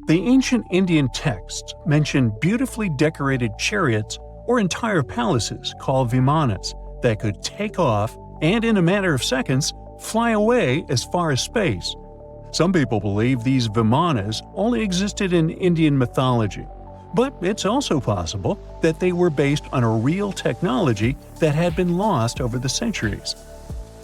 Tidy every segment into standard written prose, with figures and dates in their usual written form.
The ancient Indian texts mention beautifully decorated chariots or entire palaces called Vimanas that could take off and, in a matter of seconds, fly away as far as space. Some people believe these Vimanas only existed in Indian mythology, but it's also possible that they were based on a real technology that had been lost over the centuries.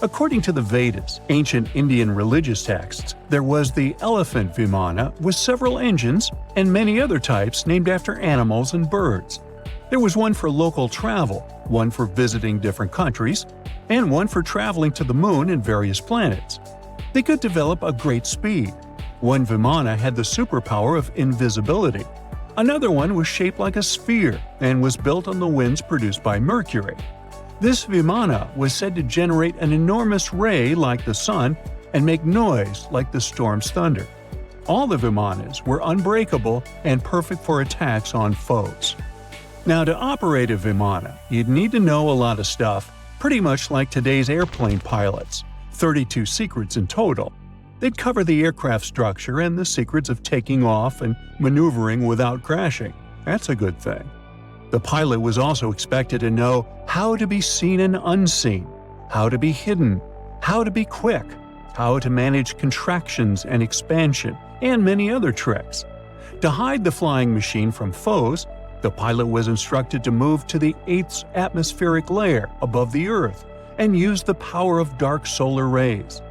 According to the Vedas, ancient Indian religious texts, there was the elephant Vimana with several engines and many other types named after animals and birds. There was one for local travel, one for visiting different countries, and one for traveling to the moon and various planets. They could develop a great speed. One Vimana had the superpower of invisibility. Another one was shaped like a sphere and was built on the winds produced by Mercury. This Vimana was said to generate an enormous ray like the sun and make noise like the storm's thunder. All the Vimanas were unbreakable and perfect for attacks on foes. Now, to operate a Vimana, you'd need to know a lot of stuff, pretty much like today's airplane pilots, 32 secrets in total. They'd cover the aircraft structure and the secrets of taking off and maneuvering without crashing. That's a good thing. The pilot was also expected to know how to be seen and unseen, how to be hidden, how to be quick, how to manage contractions and expansion, and many other tricks. To hide the flying machine from foes, the pilot was instructed to move to the 8th atmospheric layer above the Earth and use the power of dark solar rays.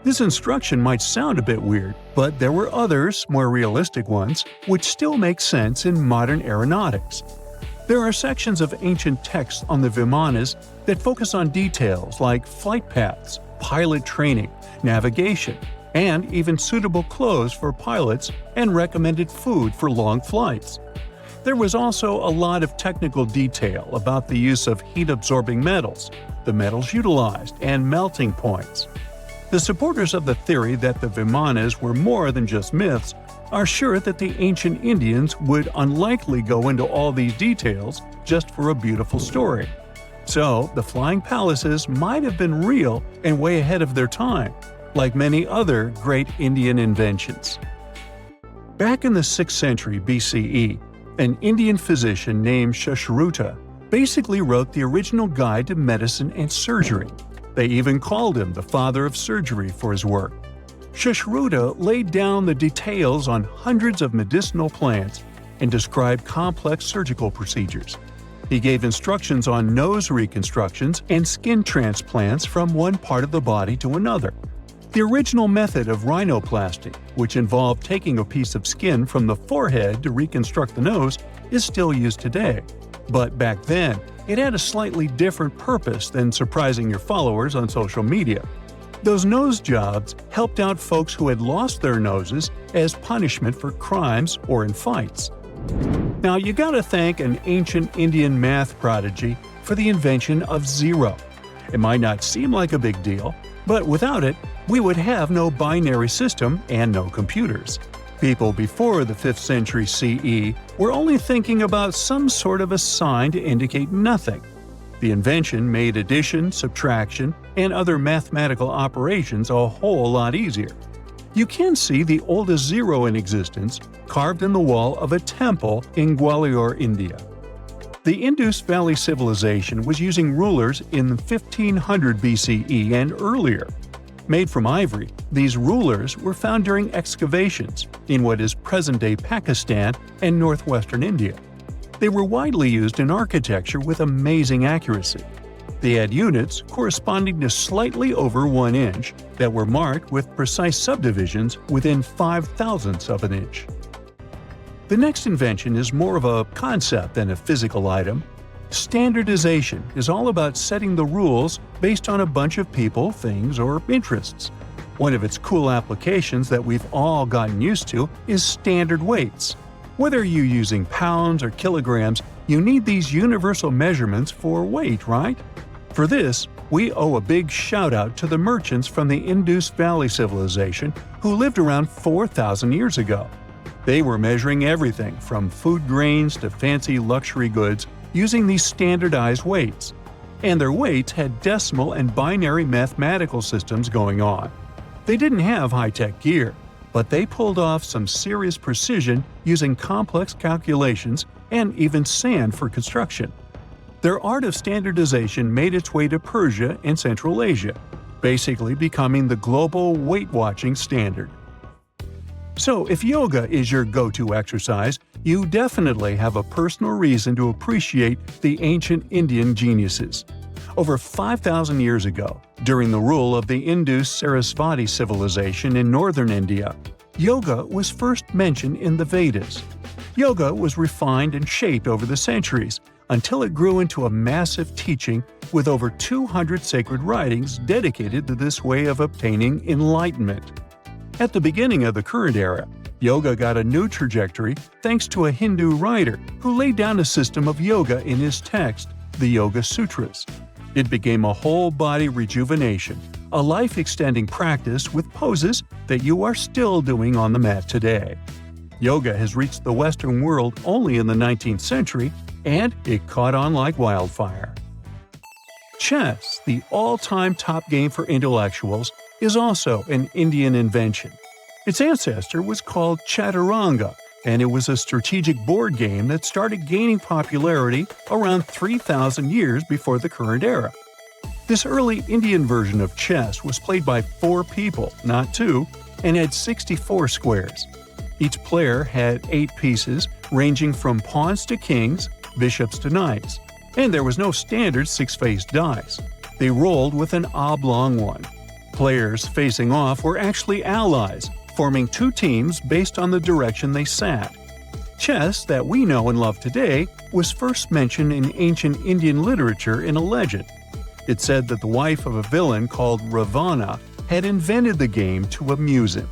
This instruction might sound a bit weird, but there were others, more realistic ones, which still make sense in modern aeronautics. There are sections of ancient texts on the Vimanas that focus on details like flight paths, pilot training, navigation, and even suitable clothes for pilots and recommended food for long flights. There was also a lot of technical detail about the use of heat-absorbing metals, the metals utilized, and melting points. The supporters of the theory that the Vimanas were more than just myths are sure that the ancient Indians would unlikely go into all these details just for a beautiful story. So, the flying palaces might have been real and way ahead of their time, like many other great Indian inventions. Back in the 6th century BCE, an Indian physician named Sushruta basically wrote the original guide to medicine and surgery. They even called him the father of surgery for his work. Sushruta laid down the details on hundreds of medicinal plants and described complex surgical procedures. He gave instructions on nose reconstructions and skin transplants from one part of the body to another. The original method of rhinoplasty, which involved taking a piece of skin from the forehead to reconstruct the nose, is still used today. But back then, it had a slightly different purpose than surprising your followers on social media. Those nose jobs helped out folks who had lost their noses as punishment for crimes or in fights. Now, you gotta thank an ancient Indian math prodigy for the invention of zero. It might not seem like a big deal, but without it, we would have no binary system and no computers. People before the 5th century CE were only thinking about some sort of a sign to indicate nothing. The invention made addition, subtraction, and other mathematical operations a whole lot easier. You can see the oldest zero in existence carved in the wall of a temple in Gwalior, India. The Indus Valley Civilization was using rulers in 1500 BCE and earlier. Made from ivory, these rulers were found during excavations in what is present-day Pakistan and northwestern India. They were widely used in architecture with amazing accuracy. They had units corresponding to slightly over 1 inch that were marked with precise subdivisions within 5/1000ths of an inch. The next invention is more of a concept than a physical item. Standardization is all about setting the rules based on a bunch of people, things, or interests. One of its cool applications that we've all gotten used to is standard weights. Whether you're using pounds or kilograms, you need these universal measurements for weight, right? For this, we owe a big shout-out to the merchants from the Indus Valley Civilization who lived around 4,000 years ago. They were measuring everything from food grains to fancy luxury goods using these standardized weights. And their weights had decimal and binary mathematical systems going on. They didn't have high-tech gear. but they pulled off some serious precision using complex calculations and even sand for construction. Their art of standardization made its way to Persia and Central Asia, basically becoming the global weight-watching standard. So, if yoga is your go-to exercise, you definitely have a personal reason to appreciate the ancient Indian geniuses. Over 5,000 years ago, during the rule of the Indus-Sarasvati civilization in northern India, yoga was first mentioned in the Vedas. Yoga was refined and shaped over the centuries until it grew into a massive teaching with over 200 sacred writings dedicated to this way of obtaining enlightenment. At the beginning of the current era, yoga got a new trajectory thanks to a Hindu writer who laid down a system of yoga in his text, the Yoga Sutras. It became a whole-body rejuvenation, a life-extending practice with poses that you are still doing on the mat today. Yoga has reached the Western world only in the 19th century, and it caught on like wildfire. Chess, the all-time top game for intellectuals, is also an Indian invention. Its ancestor was called Chaturanga, and it was a strategic board game that started gaining popularity around 3,000 years before the current era. This early Indian version of chess was played by 4 people, not 2, and had 64 squares. Each player had 8 pieces, ranging from pawns to kings, bishops to knights, and there was no standard 6-faced dice. They rolled with an oblong one. Players facing off were actually allies, forming 2 teams based on the direction they sat. Chess, that we know and love today, was first mentioned in ancient Indian literature in a legend. It said that the wife of a villain called Ravana had invented the game to amuse him.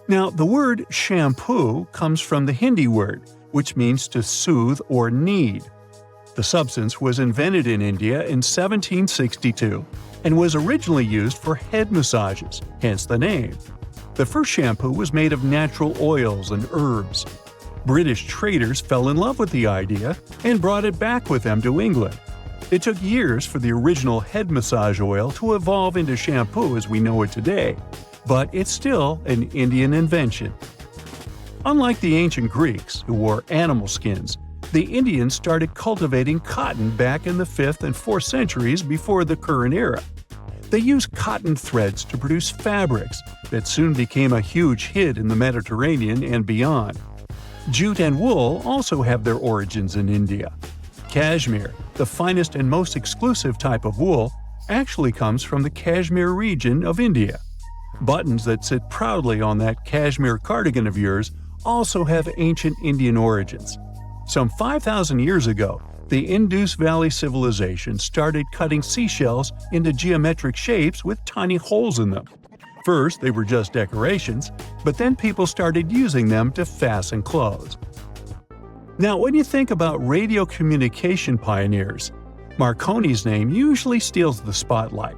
Now, the word shampoo comes from the Hindi word, which means to soothe or knead. The substance was invented in India in 1762 and was originally used for head massages, hence the name. The first shampoo was made of natural oils and herbs. British traders fell in love with the idea and brought it back with them to England. It took years for the original head massage oil to evolve into shampoo as we know it today, but it's still an Indian invention. Unlike the ancient Greeks, who wore animal skins, the Indians started cultivating cotton back in the 5th and 4th centuries before the current era. They used cotton threads to produce fabrics that soon became a huge hit in the Mediterranean and beyond. Jute and wool also have their origins in India. Cashmere, the finest and most exclusive type of wool, actually comes from the Kashmir region of India. Buttons that sit proudly on that cashmere cardigan of yours also have ancient Indian origins. Some 5,000 years ago, the Indus Valley civilization started cutting seashells into geometric shapes with tiny holes in them. First, they were just decorations, but then people started using them to fasten clothes. Now, when you think about radio communication pioneers, Marconi's name usually steals the spotlight.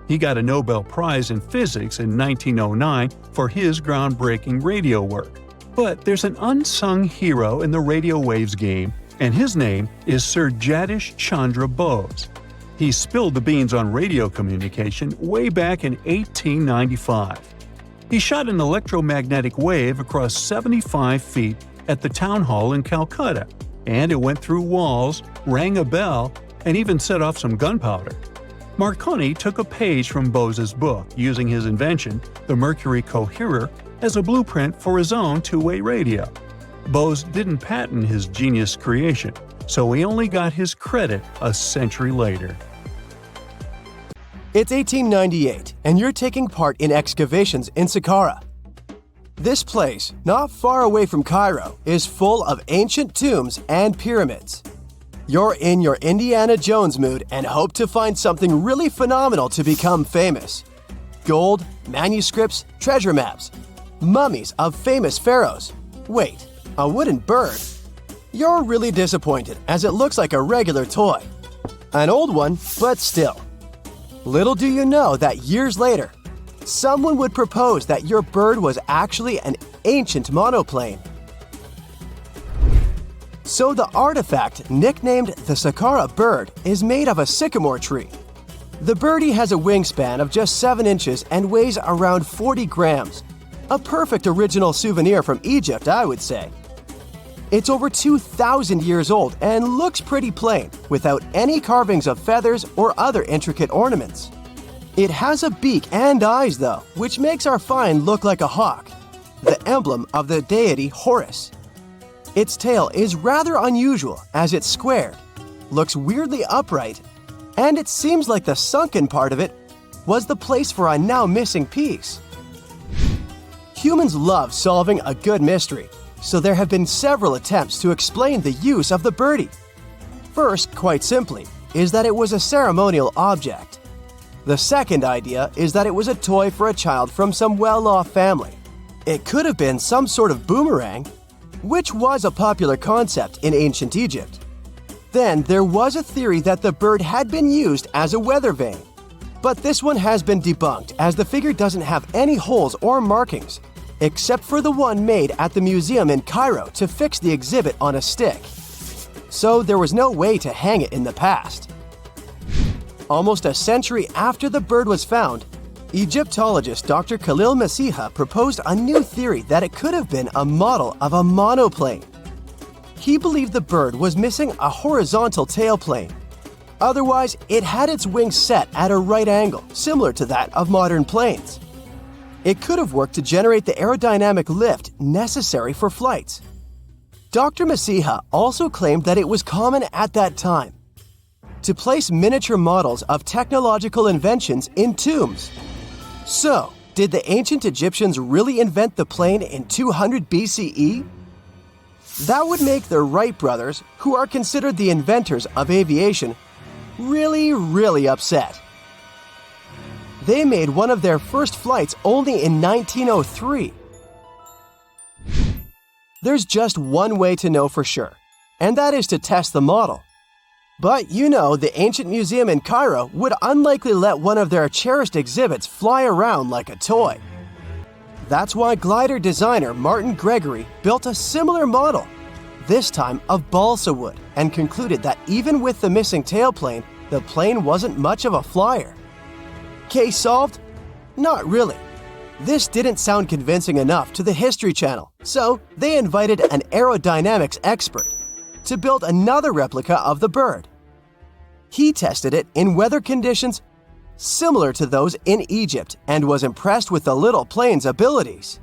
He got a Nobel Prize in Physics in 1909 for his groundbreaking radio work. But there's an unsung hero in the radio waves game, and his name is Sir Jagdish Chandra Bose. He spilled the beans on radio communication way back in 1895. He shot an electromagnetic wave across 75 feet at the town hall in Calcutta, and it went through walls, rang a bell, and even set off some gunpowder. Marconi took a page from Bose's book, using his invention, the Mercury Coherer, as a blueprint for his own two-way radio. Bose didn't patent his genius creation, so he only got his credit a century later. It's 1898, and you're taking part in excavations in Saqqara. This place, not far away from Cairo, is full of ancient tombs and pyramids. You're in your Indiana Jones mood and hope to find something really phenomenal to become famous. Gold, manuscripts, treasure maps, mummies of famous pharaohs. Wait, a wooden bird? You're really disappointed as it looks like a regular toy. An old one, but still. Little do you know that years later, someone would propose that your bird was actually an ancient monoplane. So the artifact, nicknamed the Saqqara bird, is made of a sycamore tree. The birdie has a wingspan of just 7 inches and weighs around 40 grams. A perfect original souvenir from Egypt, I would say. It's over 2,000 years old and looks pretty plain, without any carvings of feathers or other intricate ornaments. It has a beak and eyes, though, which makes our find look like a hawk, the emblem of the deity Horus. Its tail is rather unusual as it's squared, looks weirdly upright, and it seems like the sunken part of it was the place for a now missing piece. Humans love solving a good mystery, so there have been several attempts to explain the use of the birdie. First, quite simply, is that it was a ceremonial object. The second idea is that it was a toy for a child from some well-off family. It could have been some sort of boomerang, which was a popular concept in ancient Egypt. Then there was a theory that the bird had been used as a weather vane, but this one has been debunked as the figure doesn't have any holes or markings, except for the one made at the museum in Cairo to fix the exhibit on a stick. So there was no way to hang it in the past. Almost a century after the bird was found, Egyptologist Dr. Khalil Masiha proposed a new theory that it could have been a model of a monoplane. He believed the bird was missing a horizontal tailplane. Otherwise, it had its wings set at a right angle, similar to that of modern planes. It could have worked to generate the aerodynamic lift necessary for flights. Dr. Masiha also claimed that it was common at that time to place miniature models of technological inventions in tombs. So, did the ancient Egyptians really invent the plane in 200 BCE? That would make the Wright brothers, who are considered the inventors of aviation, really upset. They made one of their first flights only in 1903. There's just one way to know for sure, and that is to test the model. But you know, the ancient museum in Cairo would unlikely let one of their cherished exhibits fly around like a toy. That's why glider designer Martin Gregory built a similar model, this time of balsa wood, and concluded that even with the missing tailplane, the plane wasn't much of a flyer. Case solved? Not really. This didn't sound convincing enough to the History Channel, so they invited an aerodynamics expert to build another replica of the bird. He tested it in weather conditions similar to those in Egypt and was impressed with the little plane's abilities.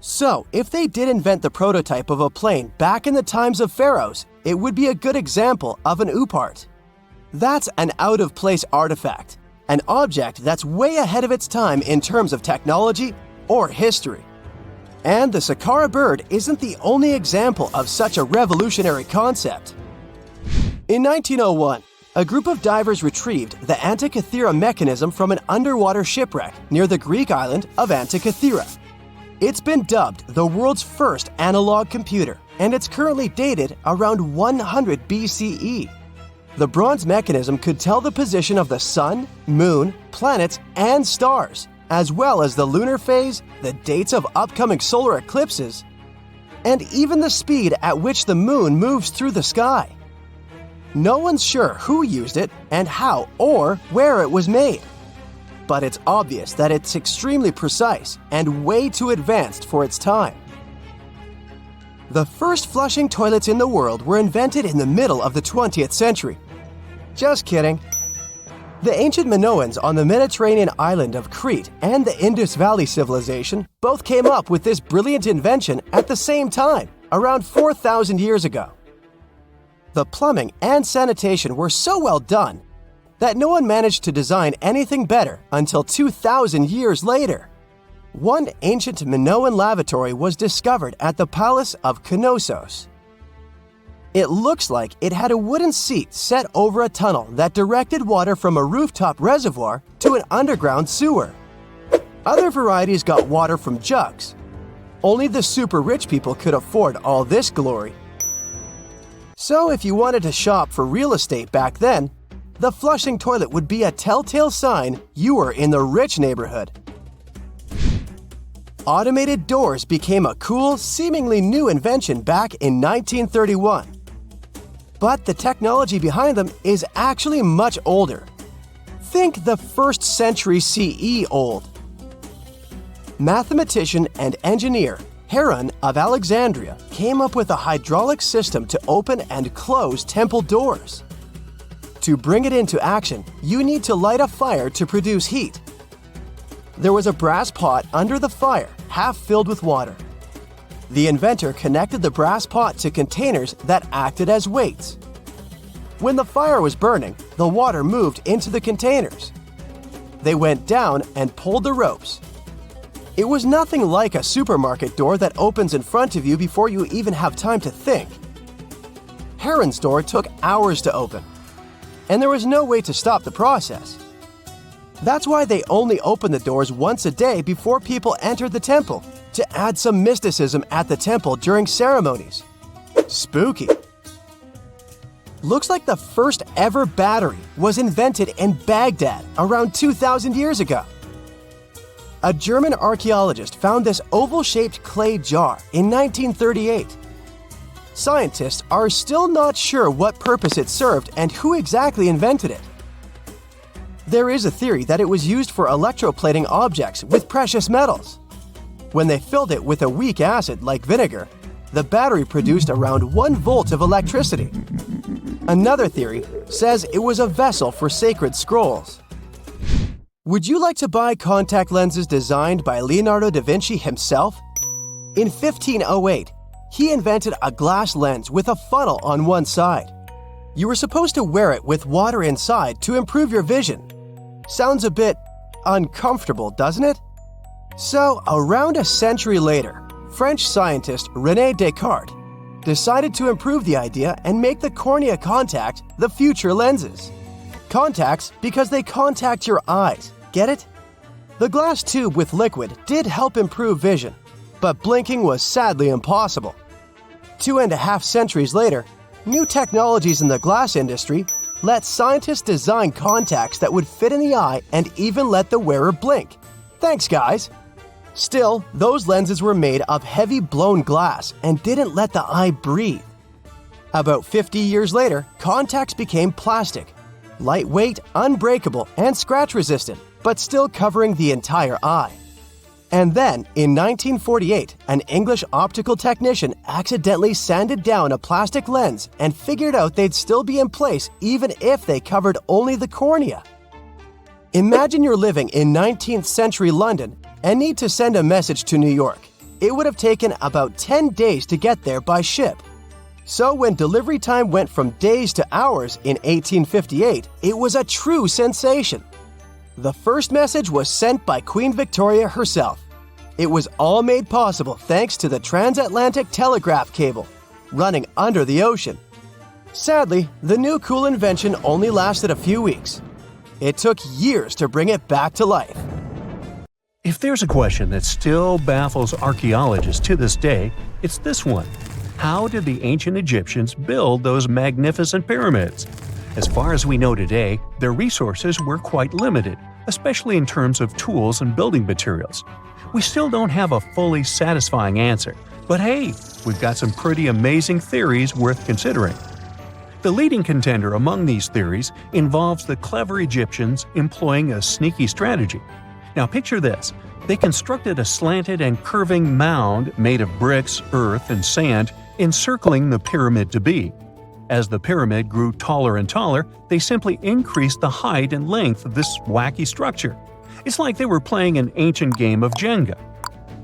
So, if they did invent the prototype of a plane back in the times of pharaohs, it would be a good example of an oupart. That's an out-of-place artifact, an object that's way ahead of its time in terms of technology or history. And the Saqqara bird isn't the only example of such a revolutionary concept. In 1901, a group of divers retrieved the Antikythera mechanism from an underwater shipwreck near the Greek island of Antikythera. It's been dubbed the world's first analog computer, and it's currently dated around 100 BCE. The bronze mechanism could tell the position of the sun, moon, planets, and stars, as well as the lunar phase, the dates of upcoming solar eclipses, and even the speed at which the moon moves through the sky. No one's sure who used it and how or where it was made, but it's obvious that it's extremely precise and way too advanced for its time. The first flushing toilets in the world were invented in the middle of the 20th century. Just kidding. The ancient Minoans on the Mediterranean island of Crete and the Indus Valley civilization both came up with this brilliant invention at the same time, around 4,000 years ago. The plumbing and sanitation were so well done that no one managed to design anything better until 2,000 years later. One ancient Minoan lavatory was discovered at the Palace of Knossos. It looks like it had a wooden seat set over a tunnel that directed water from a rooftop reservoir to an underground sewer. Other varieties got water from jugs. Only the super rich people could afford all this glory. So if you wanted to shop for real estate back then, the flushing toilet would be a telltale sign you were in the rich neighborhood. Automated doors became a cool, seemingly new invention back in 1931. But the technology behind them is actually much older. Think the 1st century CE old. mathematician and engineer Heron of Alexandria came up with a hydraulic system to open and close temple doors. To bring it into action, you need to light a fire to produce heat. There was a brass pot under the fire, half filled with water. The inventor connected the brass pot to containers that acted as weights. When the fire was burning, the water moved into the containers. They went down and pulled the ropes. It was nothing like a supermarket door that opens in front of you before you even have time to think. Heron's door took hours to open, and there was no way to stop the process. That's why they only opened the doors once a day before people entered the temple, to add some mysticism at the temple during ceremonies. Spooky. Looks like the first ever battery was invented in Baghdad around 2,000 years ago. A German archaeologist found this oval-shaped clay jar in 1938. Scientists are still not sure what purpose it served and who exactly invented it. There is a theory that it was used for electroplating objects with precious metals. When they filled it with a weak acid like vinegar, the battery produced around 1 volt of electricity. Another theory says it was a vessel for sacred scrolls. Would you like to buy contact lenses designed by Leonardo da Vinci himself? In 1508, he invented a glass lens with a funnel on one side. You were supposed to wear it with water inside to improve your vision. Sounds a bit uncomfortable, doesn't it? So, around a century later, French scientist René Descartes decided to improve the idea and make the cornea contact the future lenses. Contacts because they contact your eyes, get it? The glass tube with liquid did help improve vision, but blinking was sadly impossible. 2.5 centuries later, new technologies in the glass industry let scientists design contacts that would fit in the eye and even let the wearer blink. Thanks, guys! Still, those lenses were made of heavy blown glass and didn't let the eye breathe. About 50 years later, contacts became plastic, lightweight, unbreakable, and scratch-resistant, but still covering the entire eye. And then, in 1948, an English optical technician accidentally sanded down a plastic lens and figured out they'd still be in place even if they covered only the cornea. Imagine you're living in 19th century London and need to send a message to New York. It would have taken about 10 days to get there by ship. So when delivery time went from days to hours in 1858, it was a true sensation. The first message was sent by Queen Victoria herself. It was all made possible thanks to the transatlantic telegraph cable, running under the ocean. Sadly, the new cool invention only lasted a few weeks. It took years to bring it back to life. If there's a question that still baffles archaeologists to this day, it's this one. How did the ancient Egyptians build those magnificent pyramids? As far as we know today, their resources were quite limited, especially in terms of tools and building materials. We still don't have a fully satisfying answer, but hey, we've got some pretty amazing theories worth considering. The leading contender among these theories involves the clever Egyptians employing a sneaky strategy. Now picture this. They constructed a slanted and curving mound made of bricks, earth, and sand encircling the pyramid to be. As the pyramid grew taller and taller, they simply increased the height and length of this wacky structure. It's like they were playing an ancient game of Jenga.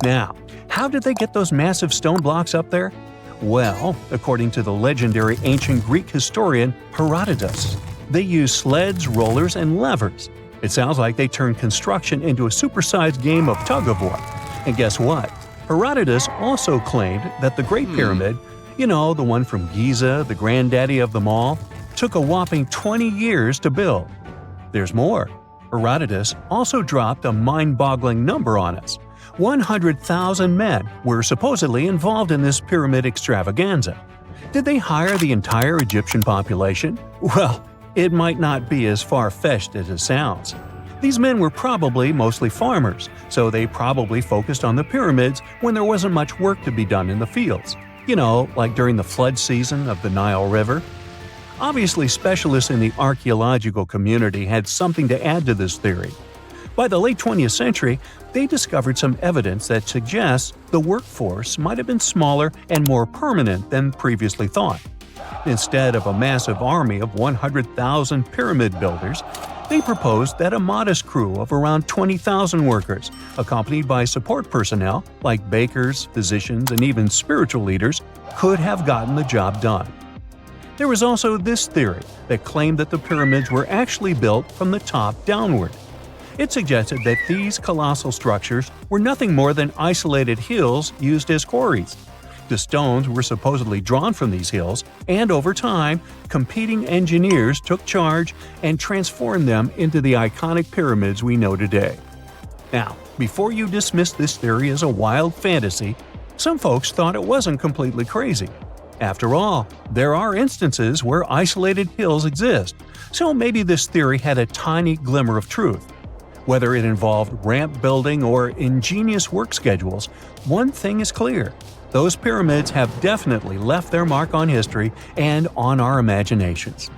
Now, how did they get those massive stone blocks up there? Well, according to the legendary ancient Greek historian Herodotus, they used sleds, rollers, and levers. It sounds like they turned construction into a supersized game of tug-of-war. And guess what? Herodotus also claimed that the Great Pyramid, the one from Giza, the granddaddy of them all, took a whopping 20 years to build. There's more. Herodotus also dropped a mind-boggling number on us. 100,000 men were supposedly involved in this pyramid extravaganza. Did they hire the entire Egyptian population? Well, it might not be as far-fetched as it sounds. These men were probably mostly farmers, so they probably focused on the pyramids when there wasn't much work to be done in the fields. Like during the flood season of the Nile River. Obviously, specialists in the archaeological community had something to add to this theory. By the late 20th century, they discovered some evidence that suggests the workforce might have been smaller and more permanent than previously thought. Instead of a massive army of 100,000 pyramid builders, they proposed that a modest crew of around 20,000 workers, accompanied by support personnel like bakers, physicians, and even spiritual leaders, could have gotten the job done. There was also this theory that claimed that the pyramids were actually built from the top downward. It suggested that these colossal structures were nothing more than isolated hills used as quarries. The stones were supposedly drawn from these hills, and over time, competing engineers took charge and transformed them into the iconic pyramids we know today. Now, before you dismiss this theory as a wild fantasy, some folks thought it wasn't completely crazy. After all, there are instances where isolated hills exist, so maybe this theory had a tiny glimmer of truth. Whether it involved ramp building or ingenious work schedules, one thing is clear. Those pyramids have definitely left their mark on history and on our imaginations.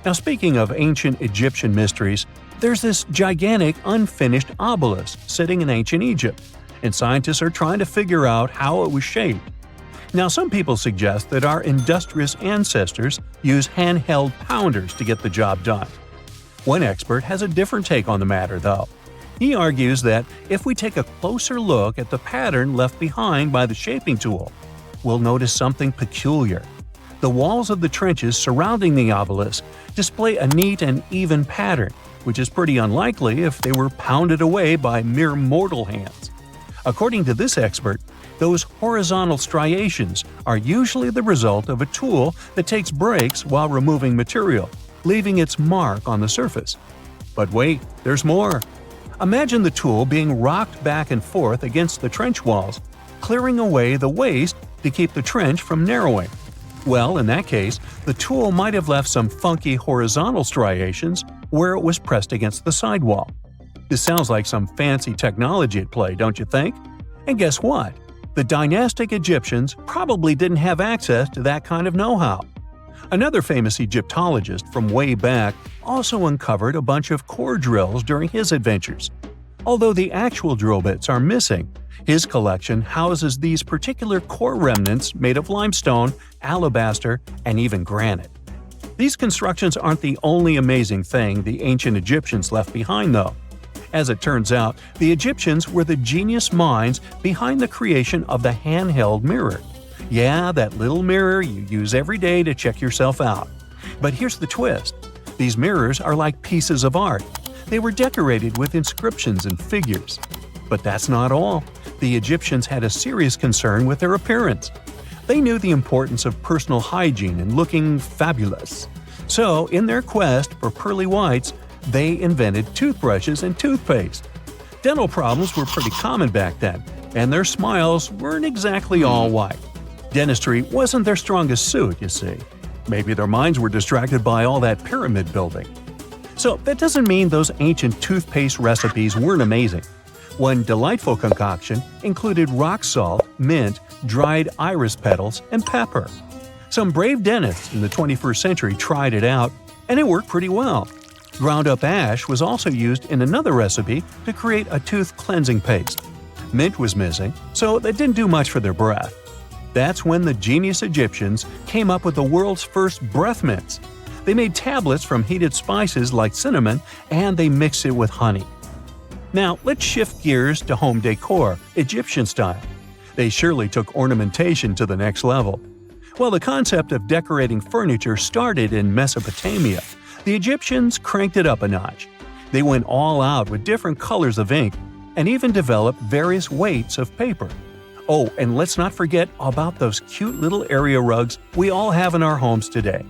Now, speaking of ancient Egyptian mysteries, there's this gigantic unfinished obelisk sitting in ancient Egypt, and scientists are trying to figure out how it was shaped. Now, some people suggest that our industrious ancestors used handheld pounders to get the job done. One expert has a different take on the matter, though. He argues that if we take a closer look at the pattern left behind by the shaping tool, we'll notice something peculiar. The walls of the trenches surrounding the obelisk display a neat and even pattern, which is pretty unlikely if they were pounded away by mere mortal hands. According to this expert, those horizontal striations are usually the result of a tool that takes breaks while removing material, leaving its mark on the surface. But wait, there's more. Imagine the tool being rocked back and forth against the trench walls, clearing away the waste to keep the trench from narrowing. Well, in that case, the tool might have left some funky horizontal striations where it was pressed against the sidewall. This sounds like some fancy technology at play, don't you think? And guess what? The dynastic Egyptians probably didn't have access to that kind of know-how. Another famous Egyptologist from way back also uncovered a bunch of core drills during his adventures. Although the actual drill bits are missing, his collection houses these particular core remnants made of limestone, alabaster, and even granite. These constructions aren't the only amazing thing the ancient Egyptians left behind, though. As it turns out, the Egyptians were the genius minds behind the creation of the handheld mirror. Yeah, that little mirror you use every day to check yourself out. But here's the twist. These mirrors are like pieces of art. They were decorated with inscriptions and figures. But that's not all. The Egyptians had a serious concern with their appearance. They knew the importance of personal hygiene and looking fabulous. So, in their quest for pearly whites, they invented toothbrushes and toothpaste. Dental problems were pretty common back then, and their smiles weren't exactly all white. Dentistry wasn't their strongest suit, you see. Maybe their minds were distracted by all that pyramid building. So that doesn't mean those ancient toothpaste recipes weren't amazing. One delightful concoction included rock salt, mint, dried iris petals, and pepper. Some brave dentists in the 21st century tried it out, and it worked pretty well. Ground-up ash was also used in another recipe to create a tooth cleansing paste. Mint was missing, so that didn't do much for their breath. That's when the genius Egyptians came up with the world's first breath mints. They made tablets from heated spices like cinnamon, and they mixed it with honey. Now, let's shift gears to home decor, Egyptian style. They surely took ornamentation to the next level. While the concept of decorating furniture started in Mesopotamia, the Egyptians cranked it up a notch. They went all out with different colors of ink and even developed various weights of paper. Oh, and let's not forget about those cute little area rugs we all have in our homes today.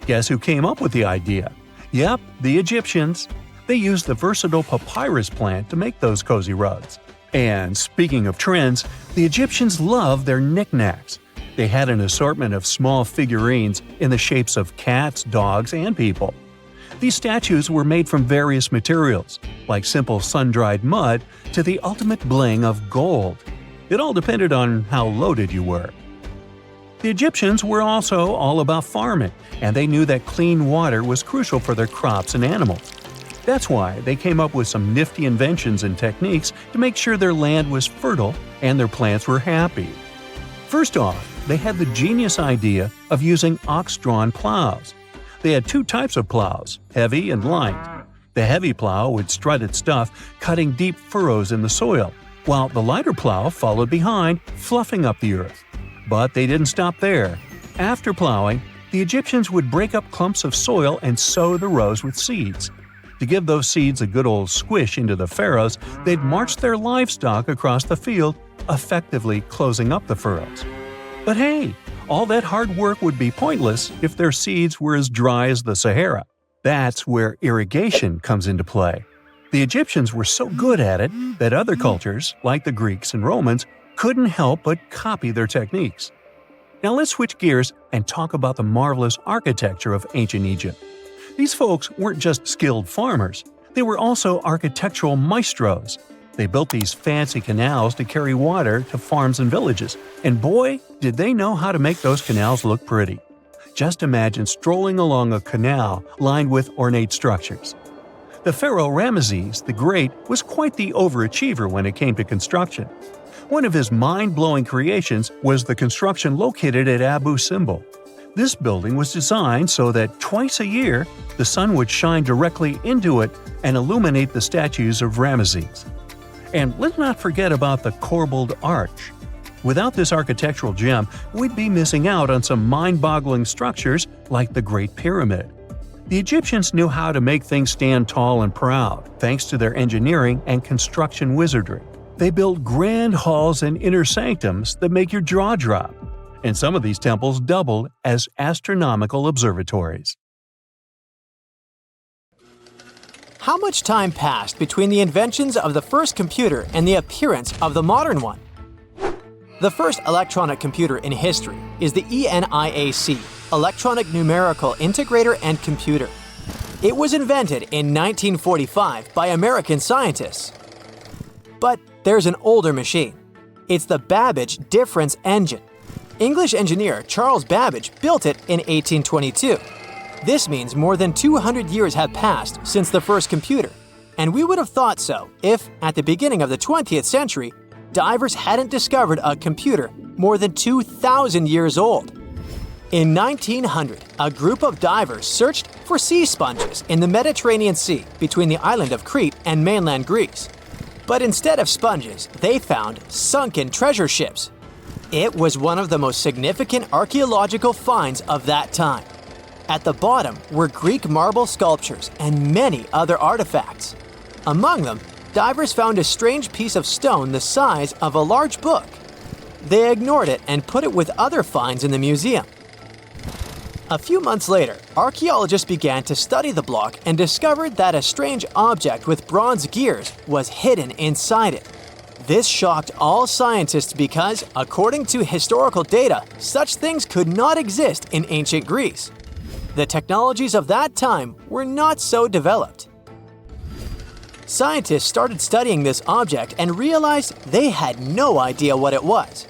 Guess who came up with the idea? Yep, the Egyptians. They used the versatile papyrus plant to make those cozy rugs. And speaking of trends, the Egyptians loved their knickknacks. They had an assortment of small figurines in the shapes of cats, dogs, and people. These statues were made from various materials, like simple sun-dried mud to the ultimate bling of gold. It all depended on how loaded you were. The Egyptians were also all about farming, and they knew that clean water was crucial for their crops and animals. That's why they came up with some nifty inventions and techniques to make sure their land was fertile and their plants were happy. First off, they had the genius idea of using ox-drawn plows. They had two types of plows, heavy and light. The heavy plow would strut its stuff, cutting deep furrows in the soil, while the lighter plow followed behind, fluffing up the earth. But they didn't stop there. After plowing, the Egyptians would break up clumps of soil and sow the rows with seeds. To give those seeds a good old squish into the furrows, they'd march their livestock across the field, effectively closing up the furrows. But hey, all that hard work would be pointless if their seeds were as dry as the Sahara. That's where irrigation comes into play. The Egyptians were so good at it that other cultures, like the Greeks and Romans, couldn't help but copy their techniques. Now let's switch gears and talk about the marvelous architecture of ancient Egypt. These folks weren't just skilled farmers, they were also architectural maestros. They built these fancy canals to carry water to farms and villages, and boy, did they know how to make those canals look pretty. Just imagine strolling along a canal lined with ornate structures. The pharaoh Ramesses the Great was quite the overachiever when it came to construction. One of his mind-blowing creations was the construction located at Abu Simbel. This building was designed so that twice a year, the sun would shine directly into it and illuminate the statues of Ramesses. And let's not forget about the corbelled arch. Without this architectural gem, we'd be missing out on some mind-boggling structures like the Great Pyramid. The Egyptians knew how to make things stand tall and proud, thanks to their engineering and construction wizardry. They built grand halls and inner sanctums that make your jaw drop. And some of these temples doubled as astronomical observatories. How much time passed between the inventions of the first computer and the appearance of the modern one? The first electronic computer in history is the ENIAC, Electronic Numerical Integrator and Computer. It was invented in 1945 by American scientists. But there's an older machine. It's the Babbage difference engine. English engineer Charles Babbage built it in 1822. This means more than 200 years have passed since the first computer, and we would have thought so if, at the beginning of the 20th century, divers hadn't discovered a computer more than 2,000 years old. In 1900, a group of divers searched for sea sponges in the Mediterranean Sea between the island of Crete and mainland Greece. But instead of sponges, they found sunken treasure ships. It was one of the most significant archaeological finds of that time. At the bottom were Greek marble sculptures and many other artifacts. Among them, divers found a strange piece of stone the size of a large book. They ignored it and put it with other finds in the museum. A few months later, archaeologists began to study the block and discovered that a strange object with bronze gears was hidden inside it. This shocked all scientists because, according to historical data, such things could not exist in ancient Greece. The technologies of that time were not so developed. Scientists started studying this object and realized they had no idea what it was.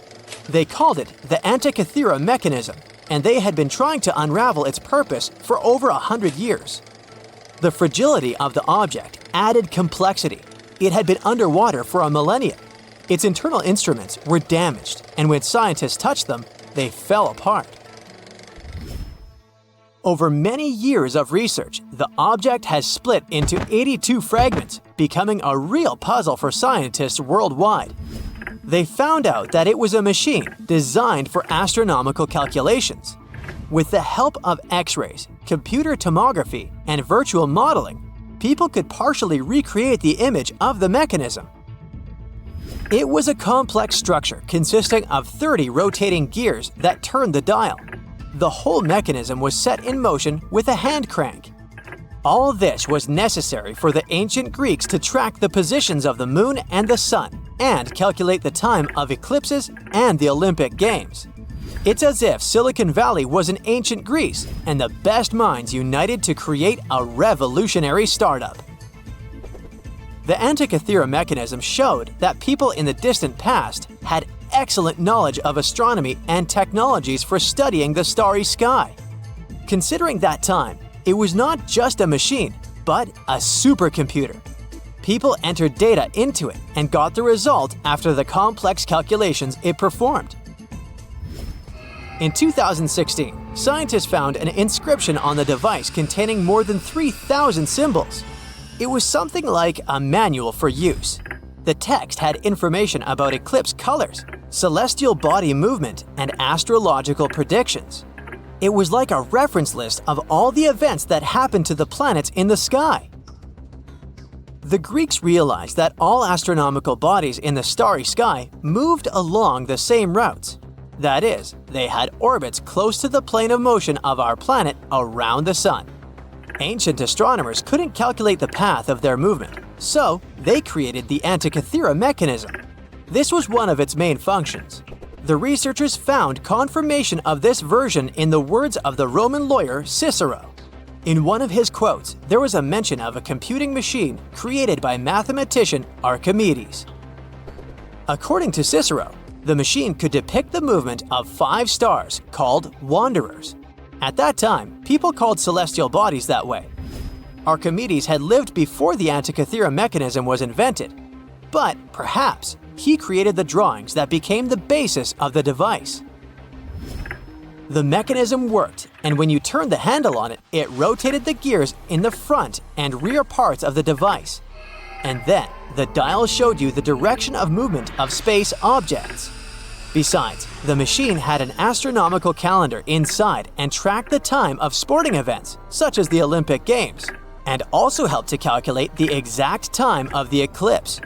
They called it the Antikythera mechanism, and they had been trying to unravel its purpose for over 100 years. The fragility of the object added complexity. It had been underwater for a millennia. Its internal instruments were damaged, and when scientists touched them, they fell apart. Over many years of research, the object has split into 82 fragments, becoming a real puzzle for scientists worldwide. They found out that it was a machine designed for astronomical calculations. With the help of X-rays, computer tomography, and virtual modeling, people could partially recreate the image of the mechanism. It was a complex structure consisting of 30 rotating gears that turned the dial. The whole mechanism was set in motion with a hand crank. All this was necessary for the ancient Greeks to track the positions of the moon and the sun and calculate the time of eclipses and the Olympic Games. It's as if Silicon Valley was in ancient Greece and the best minds united to create a revolutionary startup. The Antikythera mechanism showed that people in the distant past had excellent knowledge of astronomy and technologies for studying the starry sky. Considering that time, it was not just a machine, but a supercomputer. People entered data into it and got the result after the complex calculations it performed. In 2016, scientists found an inscription on the device containing more than 3,000 symbols. It was something like a manual for use. The text had information about eclipse colors, celestial body movement, and astrological predictions. It was like a reference list of all the events that happened to the planets in the sky. The Greeks realized that all astronomical bodies in the starry sky moved along the same routes. That is, they had orbits close to the plane of motion of our planet around the Sun. Ancient astronomers couldn't calculate the path of their movement, so they created the Antikythera mechanism. This was one of its main functions. The researchers found confirmation of this version in the words of the Roman lawyer Cicero. In one of his quotes, there was a mention of a computing machine created by mathematician Archimedes. According to Cicero, the machine could depict the movement of 5 stars called wanderers. At that time, people called celestial bodies that way. Archimedes had lived before the Antikythera mechanism was invented, but perhaps he created the drawings that became the basis of the device. The mechanism worked, and when you turned the handle on it, it rotated the gears in the front and rear parts of the device. And then, the dial showed you the direction of movement of space objects. Besides, the machine had an astronomical calendar inside and tracked the time of sporting events, such as the Olympic Games, and also helped to calculate the exact time of the eclipse.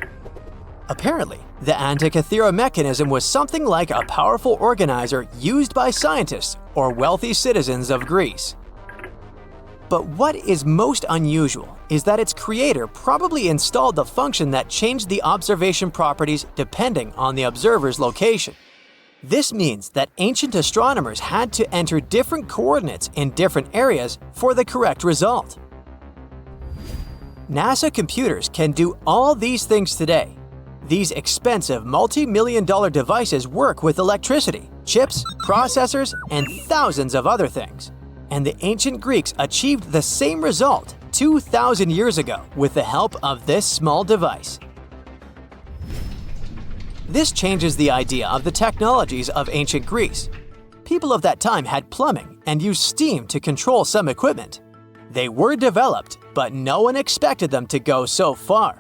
Apparently, the Antikythera mechanism was something like a powerful organizer used by scientists or wealthy citizens of Greece. But what is most unusual is that its creator probably installed the function that changed the observation properties depending on the observer's location. This means that ancient astronomers had to enter different coordinates in different areas for the correct result. NASA computers can do all these things today. These expensive multi-million-dollar devices work with electricity, chips, processors, and thousands of other things. And the ancient Greeks achieved the same result 2,000 years ago with the help of this small device. This changes the idea of the technologies of ancient Greece. People of that time had plumbing and used steam to control some equipment. They were developed, but no one expected them to go so far.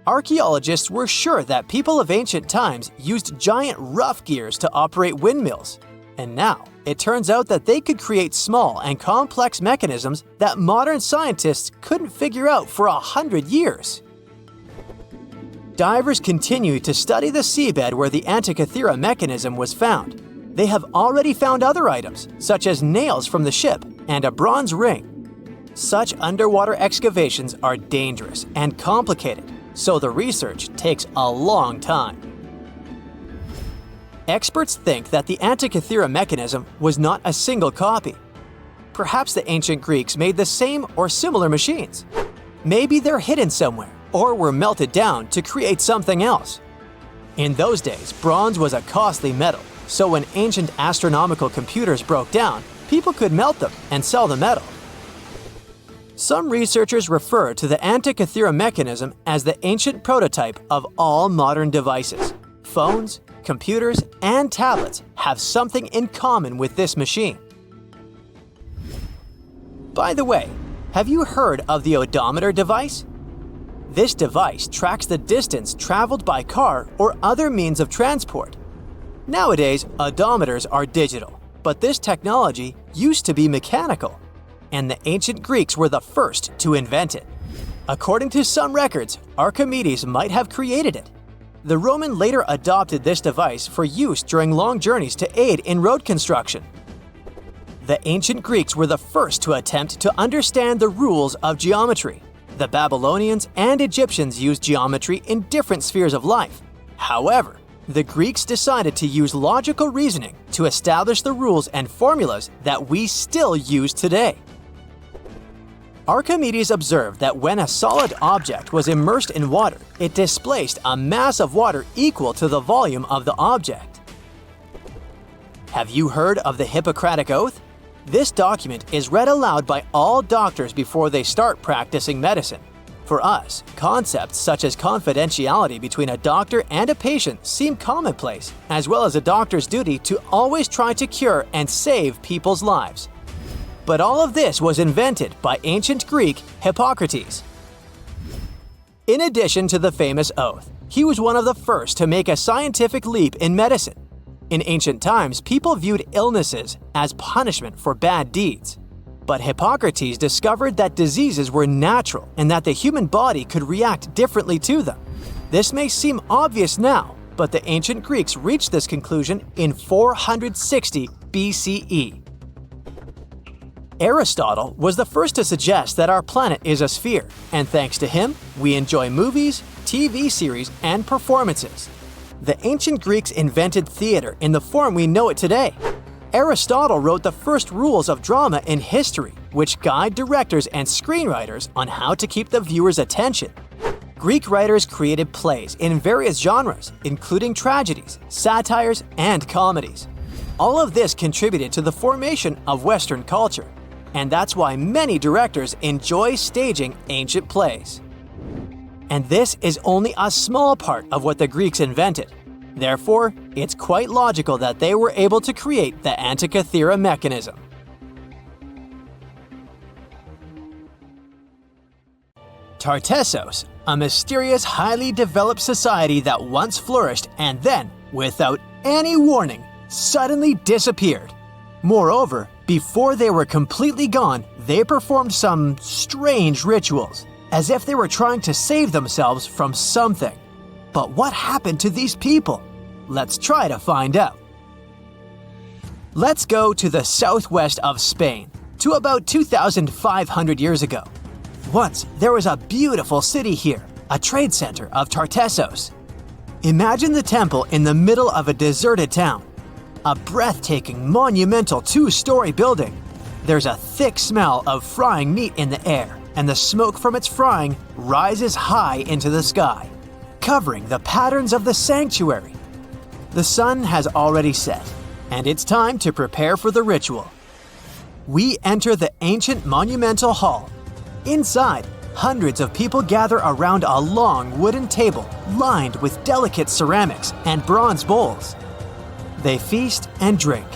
Archaeologists were sure that people of ancient times used giant rough gears to operate windmills. And now, it turns out that they could create small and complex mechanisms that modern scientists couldn't figure out for 100 years. Divers continue to study the seabed where the Antikythera mechanism was found. They have already found other items, such as nails from the ship and a bronze ring. Such underwater excavations are dangerous and complicated, so the research takes a long time. Experts think that the Antikythera mechanism was not a single copy. Perhaps the ancient Greeks made the same or similar machines. Maybe they're hidden somewhere or were melted down to create something else. In those days, bronze was a costly metal, so when ancient astronomical computers broke down, people could melt them and sell the metal. Some researchers refer to the Antikythera mechanism as the ancient prototype of all modern devices. Phones, computers, and tablets have something in common with this machine. By the way, have you heard of the odometer device? This device tracks the distance traveled by car or other means of transport. Nowadays, odometers are digital, but this technology used to be mechanical, and the ancient Greeks were the first to invent it. According to some records, Archimedes might have created it. The Roman later adopted this device for use during long journeys to aid in road construction. The ancient Greeks were the first to attempt to understand the rules of geometry. The Babylonians and Egyptians used geometry in different spheres of life. However, the Greeks decided to use logical reasoning to establish the rules and formulas that we still use today. Archimedes observed that when a solid object was immersed in water, it displaced a mass of water equal to the volume of the object. Have you heard of the Hippocratic Oath? This document is read aloud by all doctors before they start practicing medicine. For us, concepts such as confidentiality between a doctor and a patient seem commonplace, as well as a doctor's duty to always try to cure and save people's lives. But all of this was invented by ancient Greek Hippocrates. In addition to the famous oath, he was one of the first to make a scientific leap in medicine. In ancient times, people viewed illnesses as punishment for bad deeds. But Hippocrates discovered that diseases were natural and that the human body could react differently to them. This may seem obvious now, but the ancient Greeks reached this conclusion in 460 BCE. Aristotle was the first to suggest that our planet is a sphere, and thanks to him, we enjoy movies, TV series, and performances. The ancient Greeks invented theater in the form we know it today. Aristotle wrote the first rules of drama in history, which guide directors and screenwriters on how to keep the viewer's attention. Greek writers created plays in various genres, including tragedies, satires, and comedies. All of this contributed to the formation of Western culture, and that's why many directors enjoy staging ancient plays. And this is only a small part of what the Greeks invented. Therefore, it's quite logical that they were able to create the Antikythera mechanism. Tartessos, a mysterious, highly developed society that once flourished and then, without any warning, suddenly disappeared. Moreover, before they were completely gone, they performed some strange rituals, as if they were trying to save themselves from something. But what happened to these people? Let's try to find out. Let's go to the southwest of Spain, to about 2,500 years ago. Once, there was a beautiful city here, a trade center of Tartessos. Imagine the temple in the middle of a deserted town. A breathtaking, monumental two-story building. There's a thick smell of frying meat in the air, and the smoke from its frying rises high into the sky, covering the patterns of the sanctuary. The sun has already set, and it's time to prepare for the ritual. We enter the ancient monumental hall. Inside, hundreds of people gather around a long wooden table lined with delicate ceramics and bronze bowls. They feast and drink.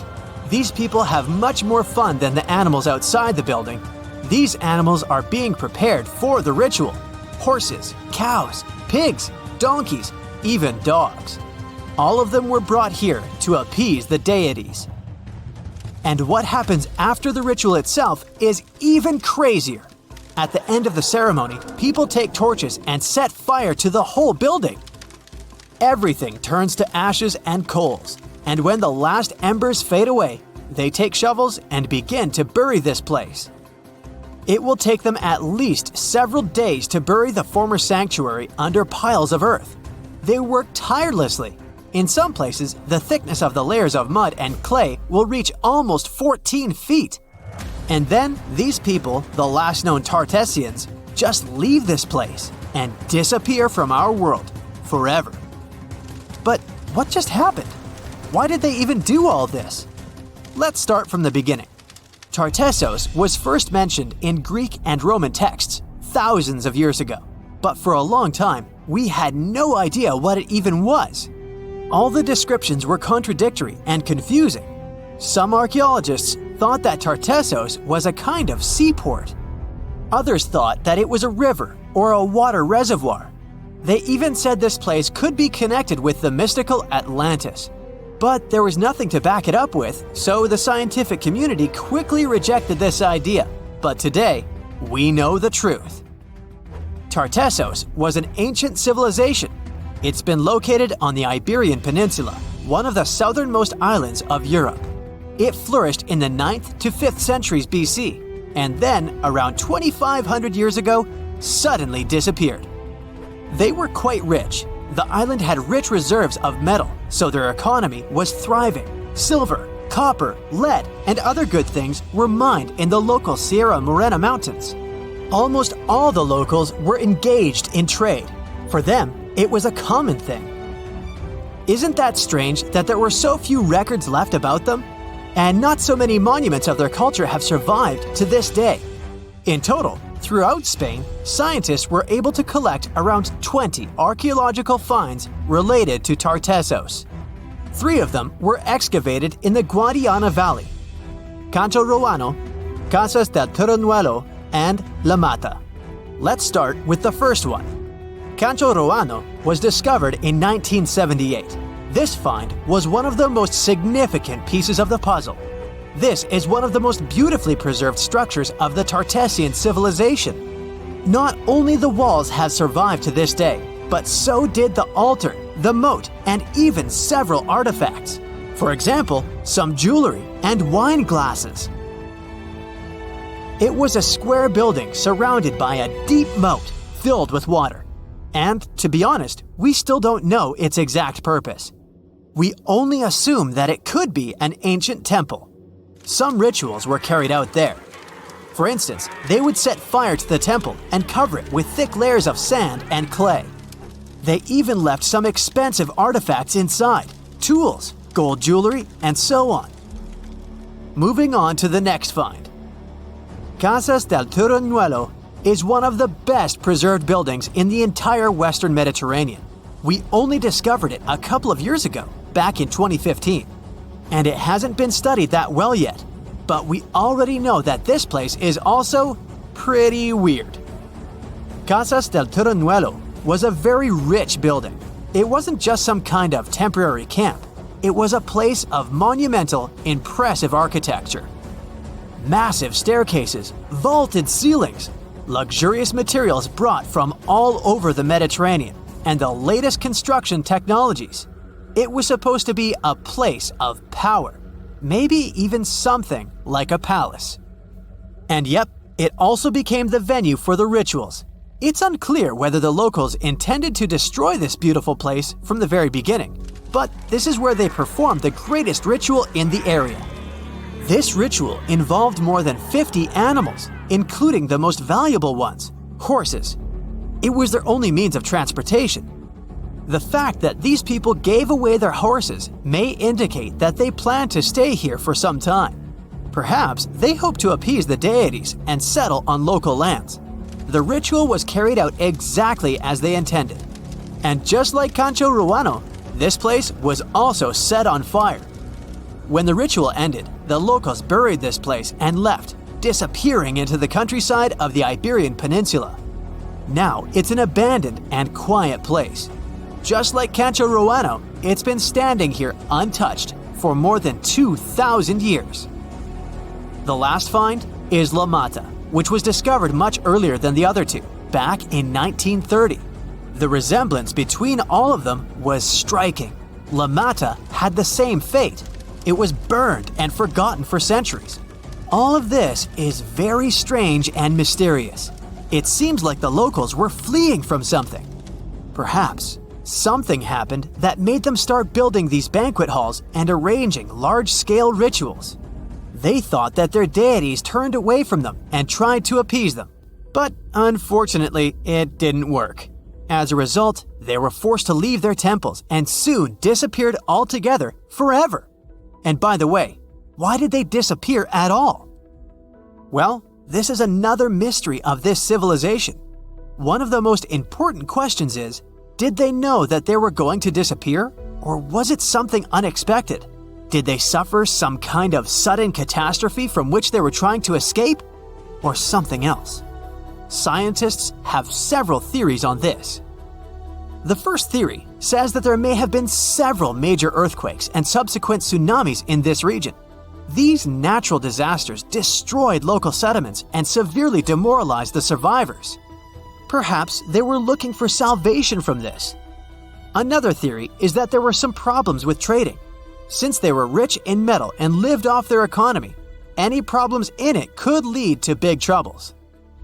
These people have much more fun than the animals outside the building. These animals are being prepared for the ritual. Horses, cows, pigs, donkeys, even dogs. All of them were brought here to appease the deities. And what happens after the ritual itself is even crazier. At the end of the ceremony, people take torches and set fire to the whole building. Everything turns to ashes and coals. And when the last embers fade away, they take shovels and begin to bury this place. It will take them at least several days to bury the former sanctuary under piles of earth. They work tirelessly. In some places, the thickness of the layers of mud and clay will reach almost 14 feet. And then these people, the last known Tartessians, just leave this place and disappear from our world forever. But what just happened? Why did they even do all this? Let's start from the beginning. Tartessos was first mentioned in Greek and Roman texts thousands of years ago, but for a long time, we had no idea what it even was. All the descriptions were contradictory and confusing. Some archaeologists thought that Tartessos was a kind of seaport. Others thought that it was a river or a water reservoir. They even said this place could be connected with the mystical Atlantis. But there was nothing to back it up with, so the scientific community quickly rejected this idea. But today, we know the truth. Tartessos was an ancient civilization. It's been located on the Iberian Peninsula, one of the southernmost islands of Europe. It flourished in the 9th to 5th centuries BC, and then, around 2,500 years ago, suddenly disappeared. They were quite rich. The island had rich reserves of metal, so their economy was thriving. Silver, copper, lead, and other good things were mined in the local Sierra Morena Mountains. Almost all the locals were engaged in trade. For them, it was a common thing. Isn't that strange that there were so few records left about them? and not so many monuments of their culture have survived to this day. In total, throughout Spain, scientists were able to collect around 20 archaeological finds related to Tartessos. 3 of them were excavated in the Guadiana Valley: Cancho Ruano, Casas del Turrunuelo, and La Mata. Let's start with the first one. Cancho Ruano was discovered in 1978. This find was one of the most significant pieces of the puzzle. This is one of the most beautifully preserved structures of the Tartessian civilization. Not only the walls have survived to this day, but so did the altar, the moat, and even several artifacts. For example, some jewelry and wine glasses. It was a square building surrounded by a deep moat filled with water. And, to be honest, we still don't know its exact purpose. We only assume that it could be an ancient temple. Some rituals were carried out there. For instance, they would set fire to the temple and cover it with thick layers of sand and clay. They even left some expensive artifacts inside, tools, gold jewelry, and so on. Moving on to the next find. Casas del Turrunuelo is one of the best preserved buildings in the entire Western Mediterranean. We only discovered it a couple of years ago, back in 2015. And it hasn't been studied that well yet. But we already know that this place is also pretty weird. Casas del Turrunuelo was a very rich building. It wasn't just some kind of temporary camp. It was a place of monumental, impressive architecture. Massive staircases, vaulted ceilings, luxurious materials brought from all over the Mediterranean, and the latest construction technologies. It was supposed to be a place of power, maybe even something like a palace. And yep, it also became the venue for the rituals. It's unclear whether the locals intended to destroy this beautiful place from the very beginning, but this is where they performed the greatest ritual in the area. This ritual involved more than 50 animals, including the most valuable ones, horses. It was their only means of transportation. The fact that these people gave away their horses may indicate that they planned to stay here for some time. Perhaps they hoped to appease the deities and settle on local lands. The ritual was carried out exactly as they intended. And just like Cancho Ruano, this place was also set on fire. When the ritual ended, the locals buried this place and left, disappearing into the countryside of the Iberian Peninsula. Now it's an abandoned and quiet place. Just like Cancho Ruano, it's been standing here untouched for more than 2,000 years. The last find is La Mata, which was discovered much earlier than the other two, back in 1930. The resemblance between all of them was striking. La Mata had the same fate. It was burned and forgotten for centuries. All of this is very strange and mysterious. It seems like the locals were fleeing from something. Perhaps something happened that made them start building these banquet halls and arranging large-scale rituals. They thought that their deities turned away from them and tried to appease them. But unfortunately, it didn't work. As a result, they were forced to leave their temples and soon disappeared altogether forever. And by the way, why did they disappear at all? Well, this is another mystery of this civilization. One of the most important questions is, did they know that they were going to disappear? Or was it something unexpected? Did they suffer some kind of sudden catastrophe from which they were trying to escape? Or something else? Scientists have several theories on this. The first theory says that there may have been several major earthquakes and subsequent tsunamis in this region. These natural disasters destroyed local settlements and severely demoralized the survivors. Perhaps they were looking for salvation from this. Another theory is that there were some problems with trading. Since they were rich in metal and lived off their economy, any problems in it could lead to big troubles.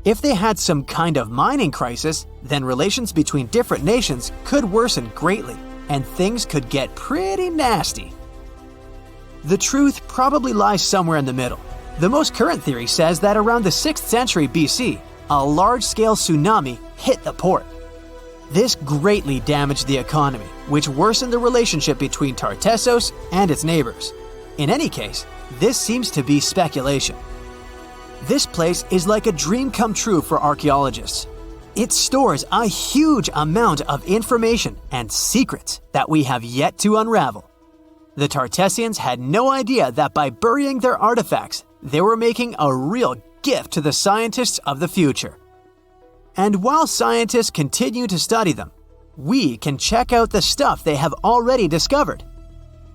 If they had some kind of mining crisis, then relations between different nations could worsen greatly, and things could get pretty nasty. The truth probably lies somewhere in the middle. The most current theory says that around the 6th century BC, a large-scale tsunami hit the port. This greatly damaged the economy, which worsened the relationship between Tartessos and its neighbors. In any case, this seems to be speculation. This place is like a dream come true for archaeologists. It stores a huge amount of information and secrets that we have yet to unravel. The Tartessians had no idea that by burying their artifacts, they were making a real gift to the scientists of the future. And while scientists continue to study them, we can check out the stuff they have already discovered.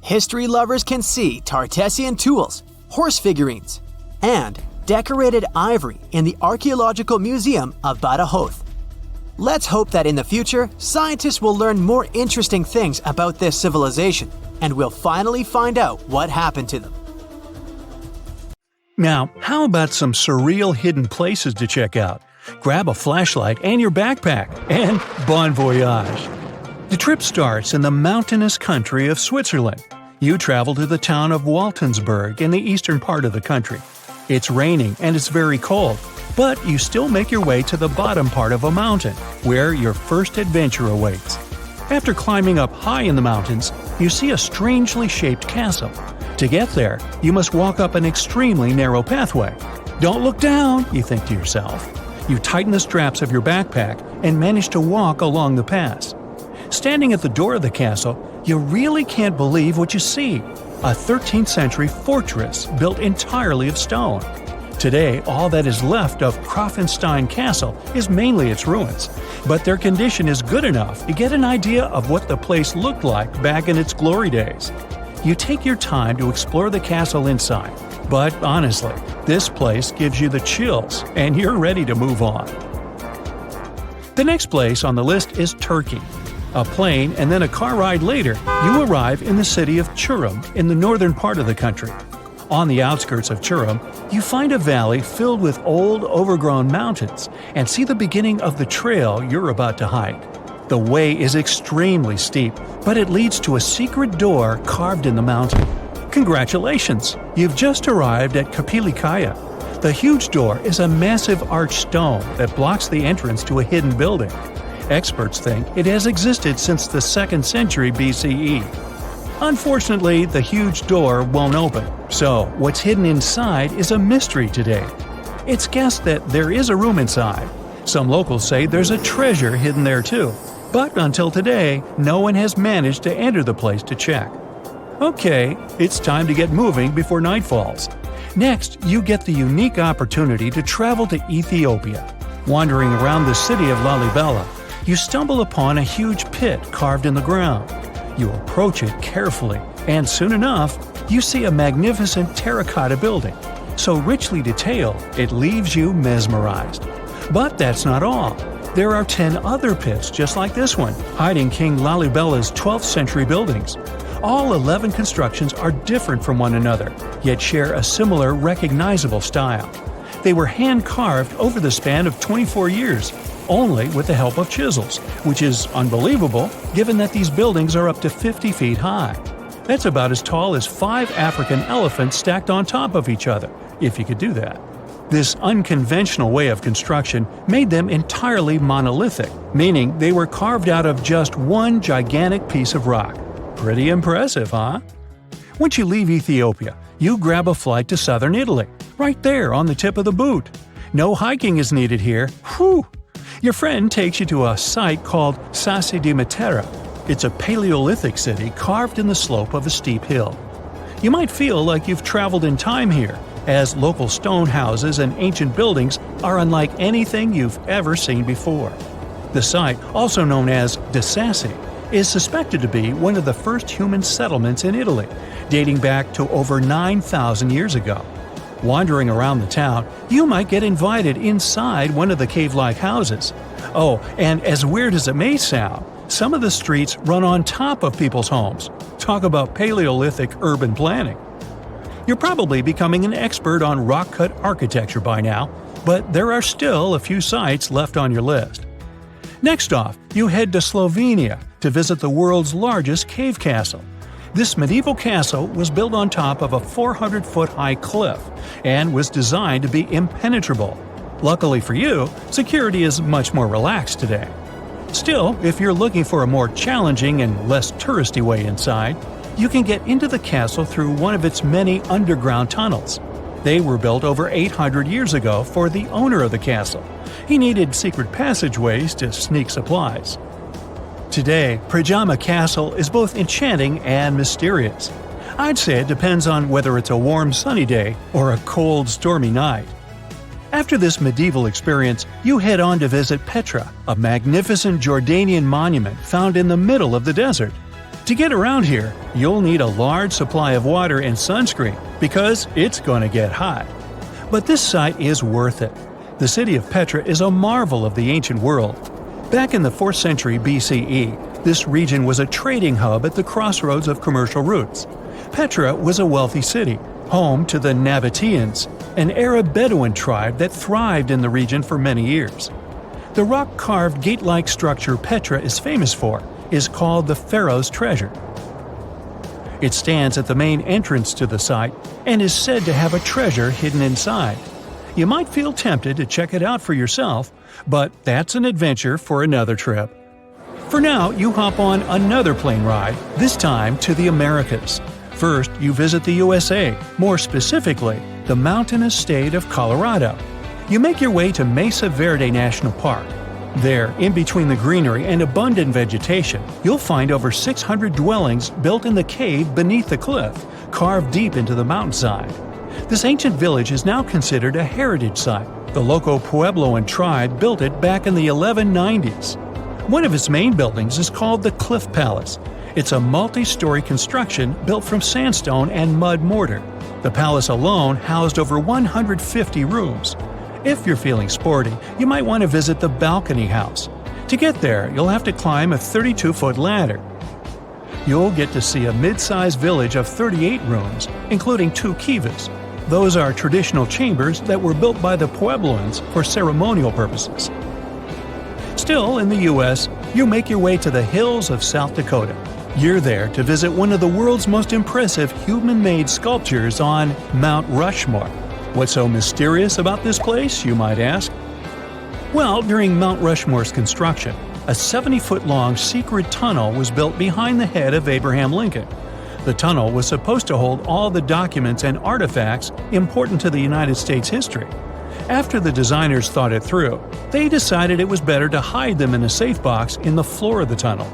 History lovers can see Tartessian tools, horse figurines, and decorated ivory in the Archaeological Museum of Badajoz. Let's hope that in the future, scientists will learn more interesting things about this civilization, and we'll finally find out what happened to them. Now, how about some surreal hidden places to check out? Grab a flashlight and your backpack, and bon voyage! The trip starts in the mountainous country of Switzerland. You travel to the town of Waltensburg in the eastern part of the country. It's raining and it's very cold, but you still make your way to the bottom part of a mountain, where your first adventure awaits. After climbing up high in the mountains, you see a strangely shaped castle. To get there, you must walk up an extremely narrow pathway. Don't look down, you think to yourself. You tighten the straps of your backpack and manage to walk along the pass. Standing at the door of the castle, you really can't believe what you see. A 13th century fortress built entirely of stone. Today, all that is left of Krafenstein Castle is mainly its ruins, but their condition is good enough to get an idea of what the place looked like back in its glory days. You take your time to explore the castle inside, but honestly, this place gives you the chills and you're ready to move on. The next place on the list is Turkey. A plane and then a car ride later, you arrive in the city of Çorum in the northern part of the country. On the outskirts of Çorum, you find a valley filled with old, overgrown mountains and see the beginning of the trail you're about to hike. The way is extremely steep, but it leads to a secret door carved in the mountain. Congratulations! You've just arrived at Kapilikaya. The huge door is a massive arched stone that blocks the entrance to a hidden building. Experts think it has existed since the 2nd century BCE. Unfortunately, the huge door won't open, so what's hidden inside is a mystery today. It's guessed that there is a room inside. Some locals say there's a treasure hidden there too, but until today, no one has managed to enter the place to check. Okay, it's time to get moving before night falls. Next, you get the unique opportunity to travel to Ethiopia. Wandering around the city of Lalibela, you stumble upon a huge pit carved in the ground. You approach it carefully, and soon enough, you see a magnificent terracotta building, so richly detailed it leaves you mesmerized. But that's not all. There are 10 other pits just like this one, hiding King Lalibela's 12th century buildings. All 11 constructions are different from one another, yet share a similar recognizable style. They were hand-carved over the span of 24 years, only with the help of chisels, which is unbelievable given that these buildings are up to 50 feet high. That's about as tall as 5 African elephants stacked on top of each other, if you could do that. This unconventional way of construction made them entirely monolithic, meaning they were carved out of just one gigantic piece of rock. Pretty impressive, huh? Once you leave Ethiopia, you grab a flight to southern Italy, right there on the tip of the boot. No hiking is needed here. Whew! Your friend takes you to a site called Sassi di Matera. It's a Paleolithic city carved in the slope of a steep hill. You might feel like you've traveled in time here, as local stone houses and ancient buildings are unlike anything you've ever seen before. The site, also known as De Sassi, is suspected to be one of the first human settlements in Italy, dating back to over 9,000 years ago. Wandering around the town, you might get invited inside one of the cave-like houses. Oh, and as weird as it may sound, some of the streets run on top of people's homes. Talk about Paleolithic urban planning. You're probably becoming an expert on rock-cut architecture by now, but there are still a few sites left on your list. Next off, you head to Slovenia to visit the world's largest cave castle. This medieval castle was built on top of a 400-foot-high cliff and was designed to be impenetrable. Luckily for you, security is much more relaxed today. Still, if you're looking for a more challenging and less touristy way inside, You can get into the castle through one of its many underground tunnels. They were built over 800 years ago for the owner of the castle. He needed secret passageways to sneak supplies. Today, Pajama Castle is both enchanting and mysterious. I'd say it depends on whether it's a warm sunny day or a cold stormy night. After this medieval experience, you head on to visit Petra, a magnificent Jordanian monument found in the middle of the desert. To get around here, you'll need a large supply of water and sunscreen because it's going to get hot. But this site is worth it. The city of Petra is a marvel of the ancient world. Back in the 4th century BCE, this region was a trading hub at the crossroads of commercial routes. Petra was a wealthy city, home to the Nabateans, an Arab Bedouin tribe that thrived in the region for many years. The rock-carved gate-like structure Petra is famous for is called the Pharaoh's Treasure. It stands at the main entrance to the site and is said to have a treasure hidden inside. You might feel tempted to check it out for yourself, but that's an adventure for another trip. For now, you hop on another plane ride, this time to the Americas. First, you visit the USA, more specifically, the mountainous state of Colorado. You make your way to Mesa Verde National Park. There, in between the greenery and abundant vegetation, you'll find over 600 dwellings built in the cave beneath the cliff, carved deep into the mountainside. This ancient village is now considered a heritage site. The local Puebloan tribe built it back in the 1190s. One of its main buildings is called the Cliff Palace. It's a multi-story construction built from sandstone and mud mortar. The palace alone housed over 150 rooms. If you're feeling sporty, you might want to visit the Balcony House. To get there, you'll have to climb a 32-foot ladder. You'll get to see a mid-sized village of 38 rooms, including 2 kivas. Those are traditional chambers that were built by the Puebloans for ceremonial purposes. Still in the U.S., you make your way to the hills of South Dakota. You're there to visit one of the world's most impressive human-made sculptures on Mount Rushmore. What's so mysterious about this place, you might ask? Well, during Mount Rushmore's construction, a 70-foot-long secret tunnel was built behind the head of Abraham Lincoln. The tunnel was supposed to hold all the documents and artifacts important to the United States history. After the designers thought it through, they decided it was better to hide them in a safe box in the floor of the tunnel.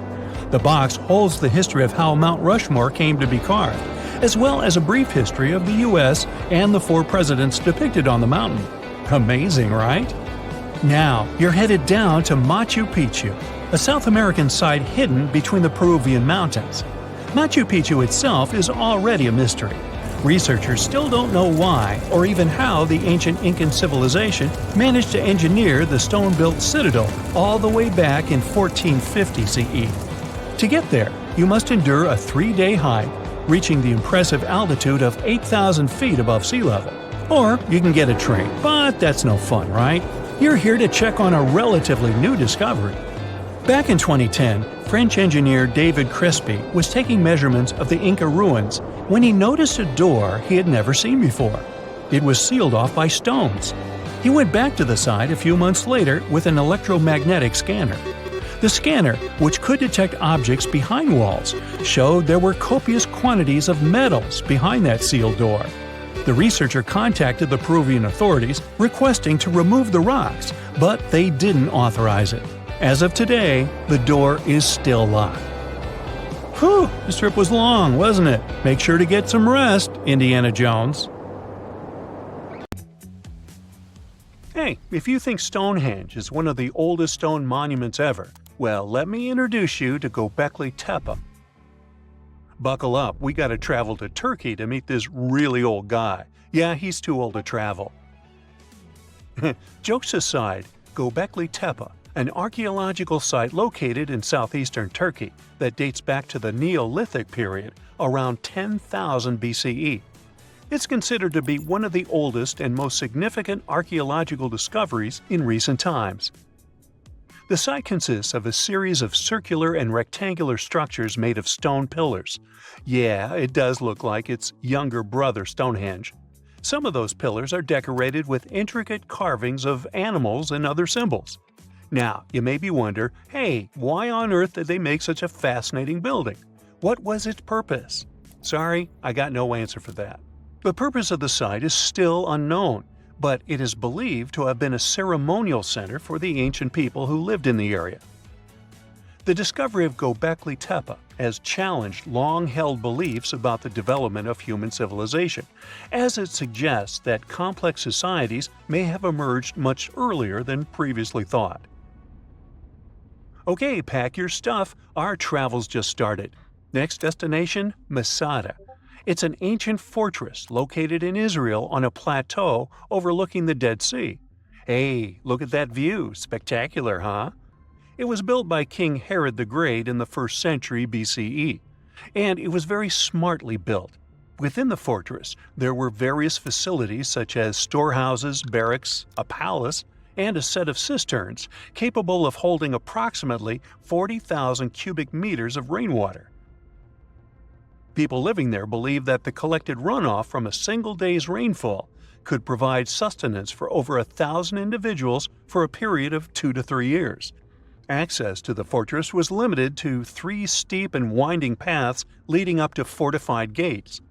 The box holds the history of how Mount Rushmore came to be carved, as well as a brief history of the U.S. and the 4 presidents depicted on the mountain. Amazing, right? Now, you're headed down to Machu Picchu, a South American site hidden between the Peruvian mountains. Machu Picchu itself is already a mystery. Researchers still don't know why or even how the ancient Incan civilization managed to engineer the stone-built citadel all the way back in 1450 CE. To get there, you must endure a 3-day hike, reaching the impressive altitude of 8,000 feet above sea level. Or you can get a train, but that's no fun, right? You're here to check on a relatively new discovery. Back in 2010, French engineer David Crespi was taking measurements of the Inca ruins when he noticed a door he had never seen before. It was sealed off by stones. He went back to the site a few months later with an electromagnetic scanner. The scanner, which could detect objects behind walls, showed there were copious quantities of metals behind that sealed door. The researcher contacted the Peruvian authorities requesting to remove the rocks, but they didn't authorize it. As of today, the door is still locked. Whew, this trip was long, wasn't it? Make sure to get some rest, Indiana Jones. Hey, if you think Stonehenge is one of the oldest stone monuments ever, well, let me introduce you to Göbekli Tepe. Buckle up, we gotta travel to Turkey to meet this really old guy. Yeah, he's too old to travel. Jokes aside, Göbekli Tepe, an archaeological site located in southeastern Turkey that dates back to the Neolithic period around 10,000 BCE. It's considered to be one of the oldest and most significant archaeological discoveries in recent times. The site consists of a series of circular and rectangular structures made of stone pillars. Yeah, it does look like its younger brother Stonehenge. Some of those pillars are decorated with intricate carvings of animals and other symbols. Now, you maybe wonder, hey, why on earth did they make such a fascinating building? What was its purpose? Sorry, I got no answer for that. The purpose of the site is still unknown, but it is believed to have been a ceremonial center for the ancient people who lived in the area. The discovery of Göbekli Tepe has challenged long-held beliefs about the development of human civilization, as it suggests that complex societies may have emerged much earlier than previously thought. Okay, pack your stuff, our travel's just started. Next destination, Masada. It's an ancient fortress located in Israel on a plateau overlooking the Dead Sea. Hey, look at that view, spectacular, huh? It was built by King Herod the Great in the 1st century BCE, and it was very smartly built. Within the fortress, there were various facilities such as storehouses, barracks, a palace, and a set of cisterns capable of holding approximately 40,000 cubic meters of rainwater. People living there believed that the collected runoff from a single day's rainfall could provide sustenance for over 1,000 individuals for a period of 2 to 3 years. Access to the fortress was limited to 3 steep and winding paths leading up to fortified gates.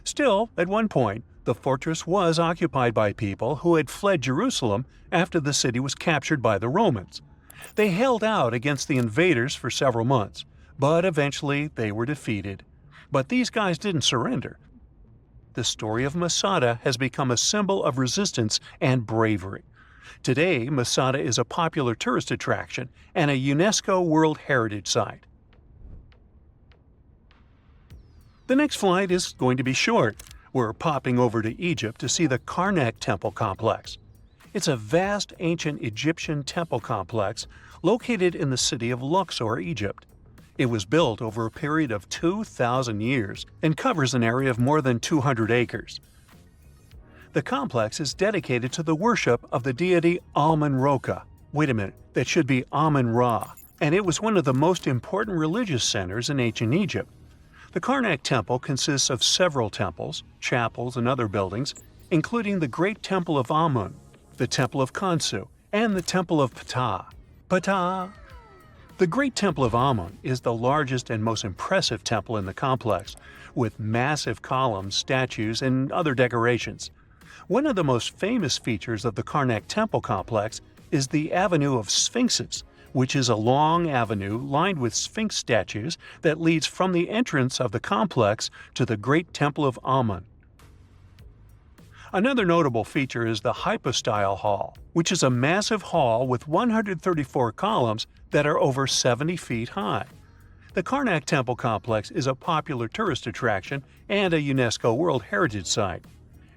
Still, at one point, the fortress was occupied by people who had fled Jerusalem after the city was captured by the Romans. They held out against the invaders for several months, but eventually they were defeated. But these guys didn't surrender. The story of Masada has become a symbol of resistance and bravery. Today, Masada is a popular tourist attraction and a UNESCO World Heritage Site. The next flight is going to be short. We're popping over to Egypt to see the Karnak Temple Complex. It's a vast ancient Egyptian temple complex located in the city of Luxor, Egypt. It was built over a period of 2,000 years and covers an area of more than 200 acres. The complex is dedicated to the worship of the deity Amun-Roka. Wait a minute, that should be Amun-Ra, and it was one of the most important religious centers in ancient Egypt. The Karnak Temple consists of several temples, chapels, and other buildings, including the Great Temple of Amun, the Temple of Khonsu, and the Temple of Ptah. Ptah! The Great Temple of Amun is the largest and most impressive temple in the complex, with massive columns, statues, and other decorations. One of the most famous features of the Karnak Temple complex is the Avenue of Sphinxes, which is a long avenue lined with sphinx statues that leads from the entrance of the complex to the Great Temple of Amun. Another notable feature is the Hypostyle Hall, which is a massive hall with 134 columns that are over 70 feet high. The Karnak Temple complex is a popular tourist attraction and a UNESCO World Heritage Site.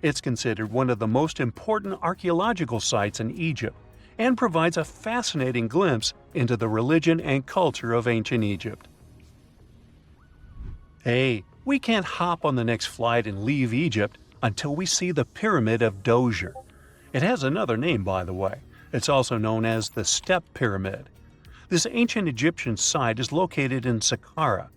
It's considered one of the most important archaeological sites in Egypt and provides a fascinating glimpse into the religion and culture of ancient Egypt. Hey, we can't hop on the next flight and leave Egypt until we see the Pyramid of Djoser. It has another name, by the way. It's also known as the Step Pyramid. This ancient Egyptian site is located in Saqqara.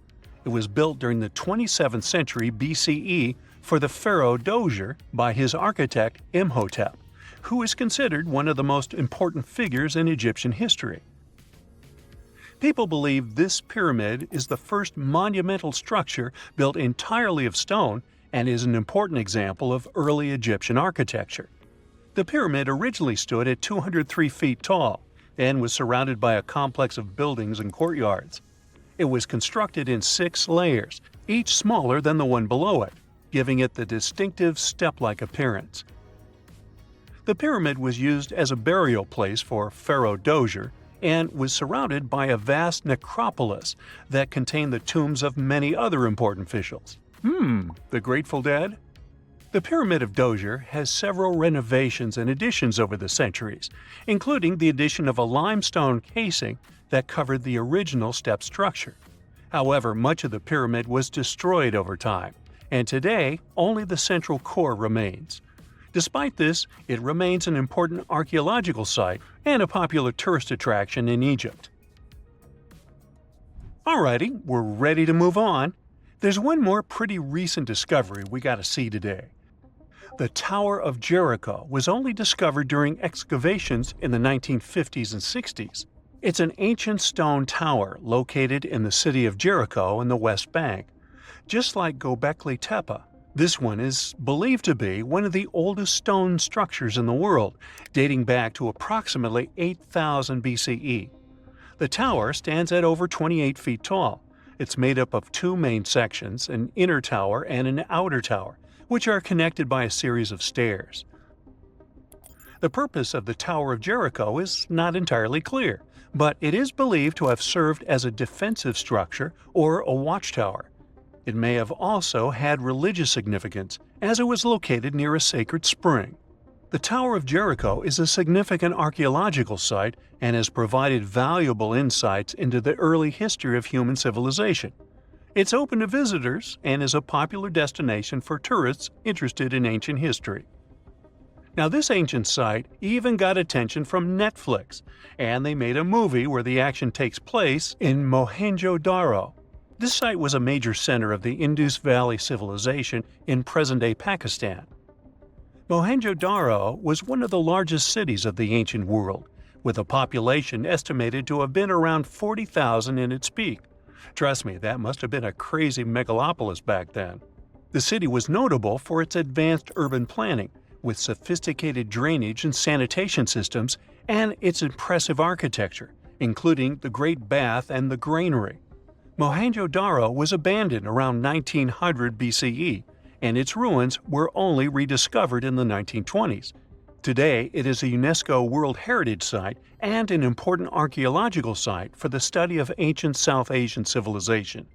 It was built during the 27th century BCE for the pharaoh Djoser by his architect Imhotep, who is considered one of the most important figures in Egyptian history. People believe this pyramid is the first monumental structure built entirely of stone and is an important example of early Egyptian architecture. The pyramid originally stood at 203 feet tall and was surrounded by a complex of buildings and courtyards. It was constructed in 6 layers, each smaller than the one below it, giving it the distinctive step-like appearance. The pyramid was used as a burial place for Pharaoh Djoser and was surrounded by a vast necropolis that contained the tombs of many other important officials. The Grateful Dead? The Pyramid of Djoser has several renovations and additions over the centuries, including the addition of a limestone casing that covered the original step structure. However, much of the pyramid was destroyed over time, and today only the central core remains. Despite this, it remains an important archaeological site and a popular tourist attraction in Egypt. Alrighty, we're ready to move on. There's one more pretty recent discovery we gotta see today. The Tower of Jericho was only discovered during excavations in the 1950s and 60s. It's an ancient stone tower located in the city of Jericho in the West Bank. Just like Göbekli Tepe, this one is believed to be one of the oldest stone structures in the world, dating back to approximately 8000 BCE. The tower stands at over 28 feet tall. It's made up of two main sections, an inner tower and an outer tower, which are connected by a series of stairs. The purpose of the Tower of Jericho is not entirely clear, but it is believed to have served as a defensive structure or a watchtower. It may have also had religious significance, as it was located near a sacred spring. The Tower of Jericho is a significant archaeological site and has provided valuable insights into the early history of human civilization. It's open to visitors and is a popular destination for tourists interested in ancient history. Now, this ancient site even got attention from Netflix, and they made a movie where the action takes place in Mohenjo-Daro. This site was a major center of the Indus Valley civilization in present-day Pakistan. Mohenjo-Daro was one of the largest cities of the ancient world, with a population estimated to have been around 40,000 in its peak. Trust me, that must have been a crazy megalopolis back then. The city was notable for its advanced urban planning, with sophisticated drainage and sanitation systems, and its impressive architecture, including the Great Bath and the Granary. Mohenjo-Daro was abandoned around 1900 BCE, and its ruins were only rediscovered in the 1920s. Today, it is a UNESCO World Heritage Site and an important archaeological site for the study of ancient South Asian civilization.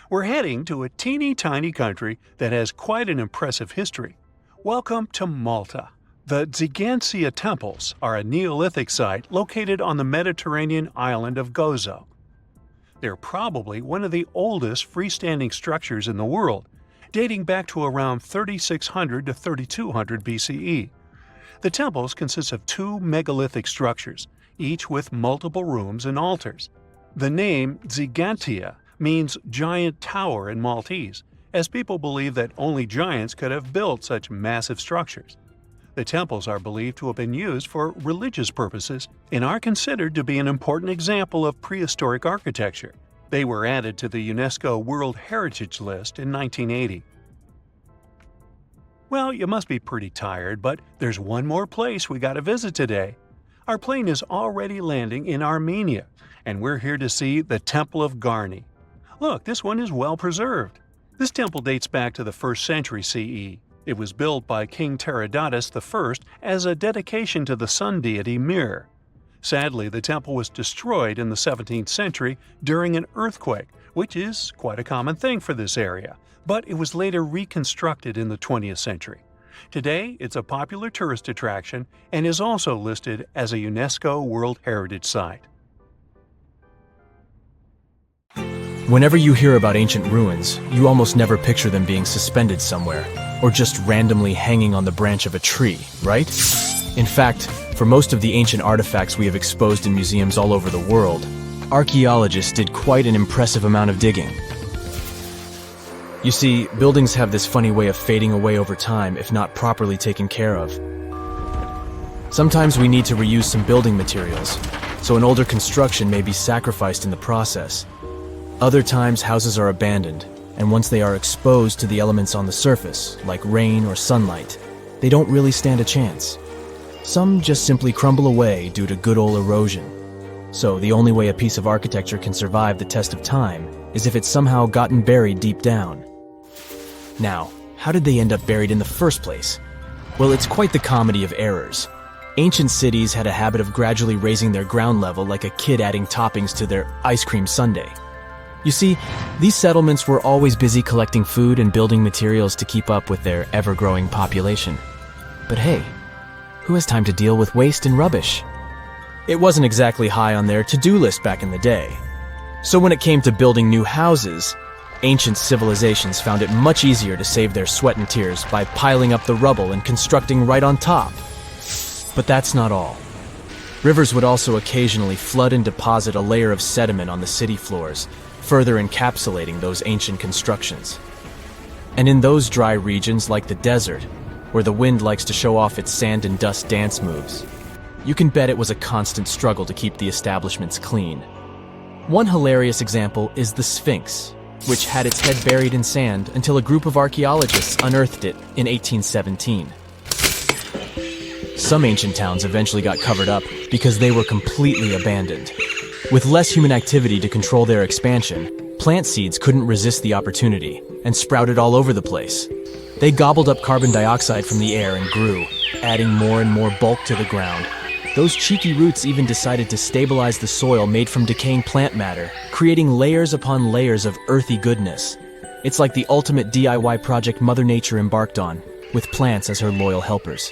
We're heading to a teeny-tiny country that has quite an impressive history. Welcome to Malta. The Tzigantsia Temples are a Neolithic site located on the Mediterranean island of Gozo. They're probably one of the oldest freestanding structures in the world, dating back to around 3600 to 3200 BCE. The temples consist of two megalithic structures, each with multiple rooms and altars. The name Tzigantsia means giant tower in Maltese, as people believe that only giants could have built such massive structures. The temples are believed to have been used for religious purposes and are considered to be an important example of prehistoric architecture. They were added to the UNESCO World Heritage List in 1980. Well, you must be pretty tired, but there's one more place we gotta visit today. Our plane is already landing in Armenia, and we're here to see the Temple of Garni. Look, this one is well preserved. This temple dates back to the 1st century CE. It was built by King Tiridates I as a dedication to the sun deity Mir. Sadly, the temple was destroyed in the 17th century during an earthquake, which is quite a common thing for this area, but it was later reconstructed in the 20th century. Today, it's a popular tourist attraction and is also listed as a UNESCO World Heritage Site. Whenever you hear about ancient ruins, you almost never picture them being suspended somewhere, or just randomly hanging on the branch of a tree, right? In fact, for most of the ancient artifacts we have exposed in museums all over the world, archaeologists did quite an impressive amount of digging. You see, buildings have this funny way of fading away over time if not properly taken care of. Sometimes we need to reuse some building materials, so an older construction may be sacrificed in the process. Other times, houses are abandoned, and once they are exposed to the elements on the surface, like rain or sunlight, they don't really stand a chance. Some just simply crumble away due to good old erosion. So the only way a piece of architecture can survive the test of time is if it's somehow gotten buried deep down. Now, how did they end up buried in the first place? Well, it's quite the comedy of errors. Ancient cities had a habit of gradually raising their ground level like a kid adding toppings to their ice cream sundae. You see, these settlements were always busy collecting food and building materials to keep up with their ever-growing population. But hey, who has time to deal with waste and rubbish? It wasn't exactly high on their to-do list back in the day. So when it came to building new houses, ancient civilizations found it much easier to save their sweat and tears by piling up the rubble and constructing right on top. But that's not all. Rivers would also occasionally flood and deposit a layer of sediment on the city floors, further encapsulating those ancient constructions. And in those dry regions like the desert, where the wind likes to show off its sand and dust dance moves, you can bet it was a constant struggle to keep the establishments clean. One hilarious example is the Sphinx, which had its head buried in sand until a group of archaeologists unearthed it in 1817. Some ancient towns eventually got covered up because they were completely abandoned. With less human activity to control their expansion, plant seeds couldn't resist the opportunity and sprouted all over the place. They gobbled up carbon dioxide from the air and grew, adding more and more bulk to the ground. Those cheeky roots even decided to stabilize the soil made from decaying plant matter, creating layers upon layers of earthy goodness. It's like the ultimate DIY project Mother Nature embarked on, with plants as her loyal helpers.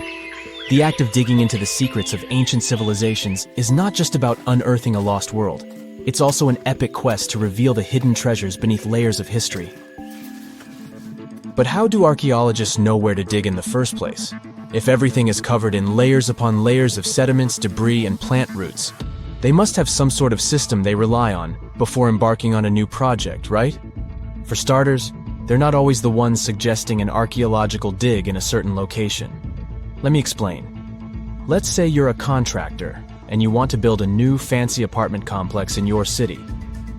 The act of digging into the secrets of ancient civilizations is not just about unearthing a lost world. It's also an epic quest to reveal the hidden treasures beneath layers of history. But how do archaeologists know where to dig in the first place? If everything is covered in layers upon layers of sediments, debris, and plant roots, they must have some sort of system they rely on before embarking on a new project, right? For starters, they're not always the ones suggesting an archaeological dig in a certain location. Let me explain. Let's say you're a contractor and you want to build a new fancy apartment complex in your city.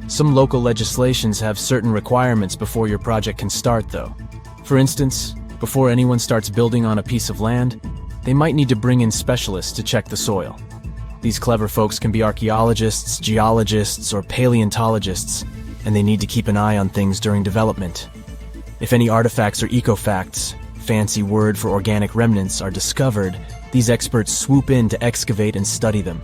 Some local legislations have certain requirements before your project can start, though. For instance, before anyone starts building on a piece of land, they might need to bring in specialists to check the soil. These clever folks can be archaeologists, geologists, or paleontologists, and they need to keep an eye on things during development. If any artifacts or ecofacts, fancy word for organic remnants, are discovered, these experts swoop in to excavate and study them.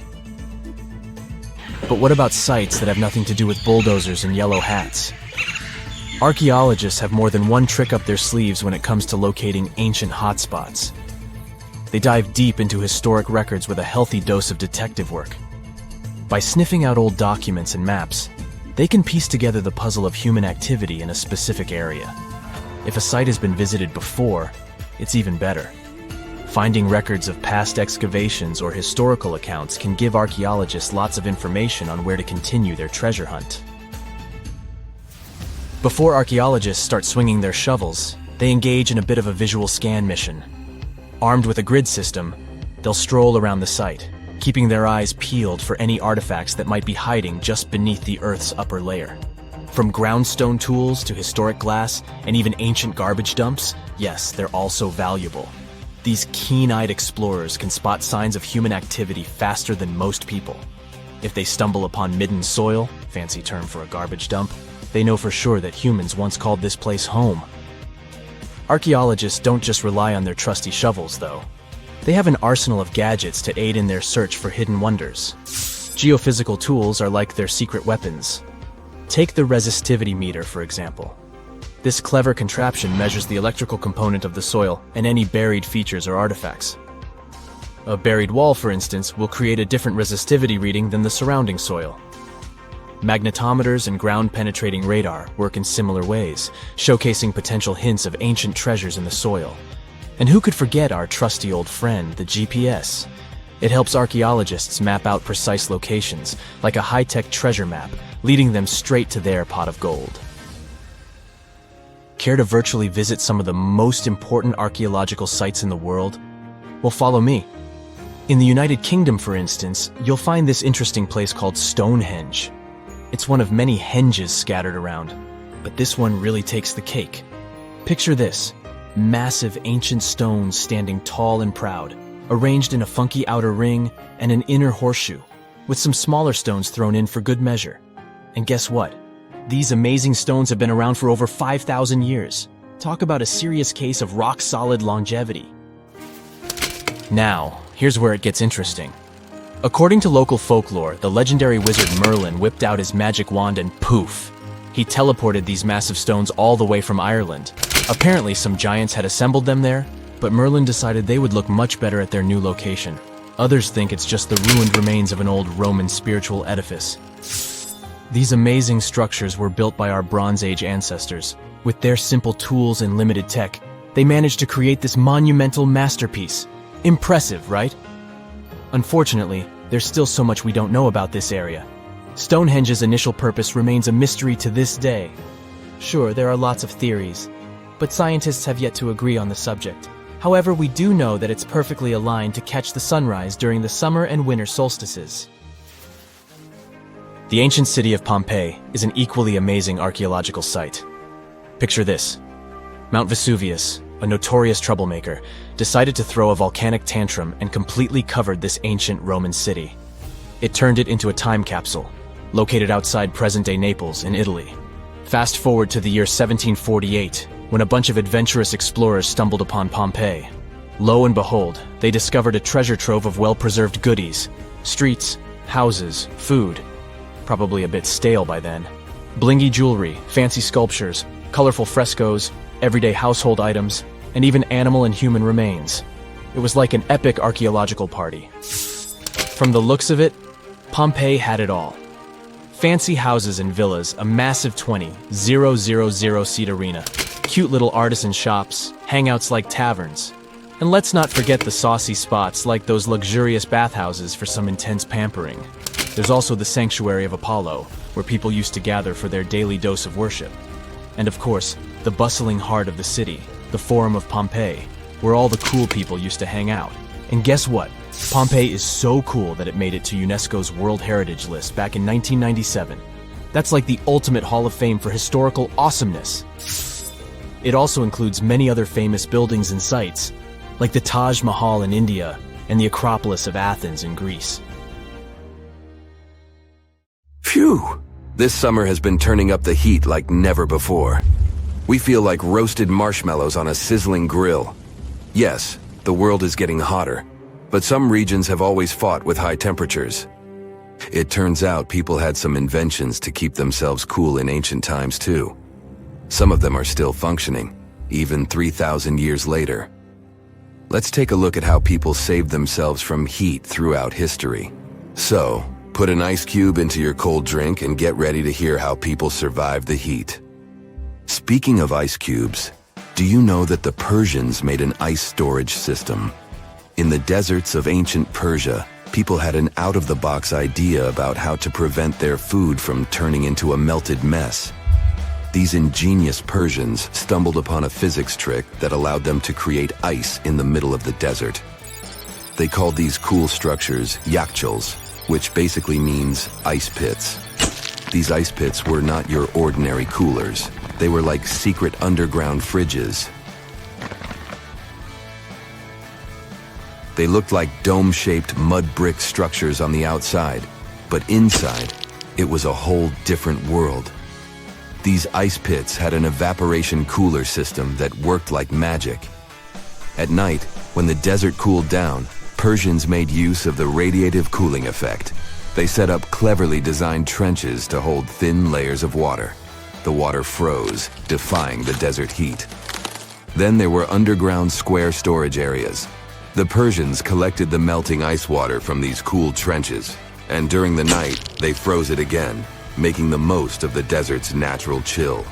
But what about sites that have nothing to do with bulldozers and yellow hats? Archaeologists have more than one trick up their sleeves when it comes to locating ancient hotspots. They dive deep into historic records with a healthy dose of detective work. By sniffing out old documents and maps, they can piece together the puzzle of human activity in a specific area. If a site has been visited before, it's even better. Finding records of past excavations or historical accounts can give archaeologists lots of information on where to continue their treasure hunt. Before archaeologists start swinging their shovels, they engage in a bit of a visual scan mission. Armed with a grid system, they'll stroll around the site, keeping their eyes peeled for any artifacts that might be hiding just beneath the Earth's upper layer. From groundstone tools to historic glass and even ancient garbage dumps, yes, they're also valuable. These keen-eyed explorers can spot signs of human activity faster than most people. If they stumble upon midden soil, fancy term for a garbage dump, they know for sure that humans once called this place home. Archaeologists don't just rely on their trusty shovels, though. They have an arsenal of gadgets to aid in their search for hidden wonders. Geophysical tools are like their secret weapons. Take the resistivity meter, for example. This clever contraption measures the electrical component of the soil and any buried features or artifacts. A buried wall, for instance, will create a different resistivity reading than the surrounding soil. Magnetometers and ground-penetrating radar work in similar ways, showcasing potential hints of ancient treasures in the soil. And who could forget our trusty old friend, the GPS? It helps archaeologists map out precise locations, like a high-tech treasure map, leading them straight to their pot of gold. Care to virtually visit some of the most important archaeological sites in the world? Well, follow me. In the United Kingdom, for instance, you'll find this interesting place called Stonehenge. It's one of many henges scattered around, but this one really takes the cake. Picture this: massive ancient stones standing tall and proud, arranged in a funky outer ring and an inner horseshoe, with some smaller stones thrown in for good measure. And guess what? These amazing stones have been around for over 5,000 years. Talk about a serious case of rock-solid longevity. Now, here's where it gets interesting. According to local folklore, the legendary wizard Merlin whipped out his magic wand and poof! He teleported these massive stones all the way from Ireland. Apparently, some giants had assembled them there, but Merlin decided they would look much better at their new location. Others think it's just the ruined remains of an old Roman spiritual edifice. These amazing structures were built by our Bronze Age ancestors. With their simple tools and limited tech, they managed to create this monumental masterpiece. Impressive, right? Unfortunately, there's still so much we don't know about this area. Stonehenge's initial purpose remains a mystery to this day. Sure, there are lots of theories, but scientists have yet to agree on the subject. However, we do know that it's perfectly aligned to catch the sunrise during the summer and winter solstices. The ancient city of Pompeii is an equally amazing archaeological site. Picture this. Mount Vesuvius, a notorious troublemaker, decided to throw a volcanic tantrum and completely covered this ancient Roman city. It turned it into a time capsule, located outside present-day Naples in Italy. Fast forward to the year 1748, when a bunch of adventurous explorers stumbled upon Pompeii. Lo and behold, they discovered a treasure trove of well-preserved goodies: streets, houses, food. Probably a bit stale by then. Blingy jewelry, fancy sculptures, colorful frescoes, everyday household items, and even animal and human remains. It was like an epic archaeological party. From the looks of it, Pompeii had it all. Fancy houses and villas, a massive 20,000-seat arena, cute little artisan shops, hangouts like taverns. And let's not forget the saucy spots like those luxurious bathhouses for some intense pampering. There's also the sanctuary of Apollo, where people used to gather for their daily dose of worship. And of course, the bustling heart of the city, the Forum of Pompeii, where all the cool people used to hang out. And guess what? Pompeii is so cool that it made it to UNESCO's World Heritage List back in 1997. That's like the ultimate Hall of Fame for historical awesomeness. It also includes many other famous buildings and sites, like the Taj Mahal in India and the Acropolis of Athens in Greece. Phew! This summer has been turning up the heat like never before. We feel like roasted marshmallows on a sizzling grill. Yes, the world is getting hotter, but some regions have always fought with high temperatures. It turns out people had some inventions to keep themselves cool in ancient times too. Some of them are still functioning, even 3,000 years later. Let's take a look at how people saved themselves from heat throughout history. So, put an ice cube into your cold drink and get ready to hear how people survived the heat. Speaking of ice cubes, do you know that the Persians made an ice storage system? In the deserts of ancient Persia, people had an out-of-the-box idea about how to prevent their food from turning into a melted mess. These ingenious Persians stumbled upon a physics trick that allowed them to create ice in the middle of the desert. They called these cool structures yakhchals, which basically means ice pits. These ice pits were not your ordinary coolers. They were like secret underground fridges. They looked like dome-shaped mud brick structures on the outside, but inside, it was a whole different world. These ice pits had an evaporation cooler system that worked like magic. At night, when the desert cooled down, Persians made use of the radiative cooling effect. They set up cleverly designed trenches to hold thin layers of water. The water froze, defying the desert heat. Then there were underground square storage areas. The Persians collected the melting ice water from these cool trenches, and during the night, they froze it again, making the most of the desert's natural chill.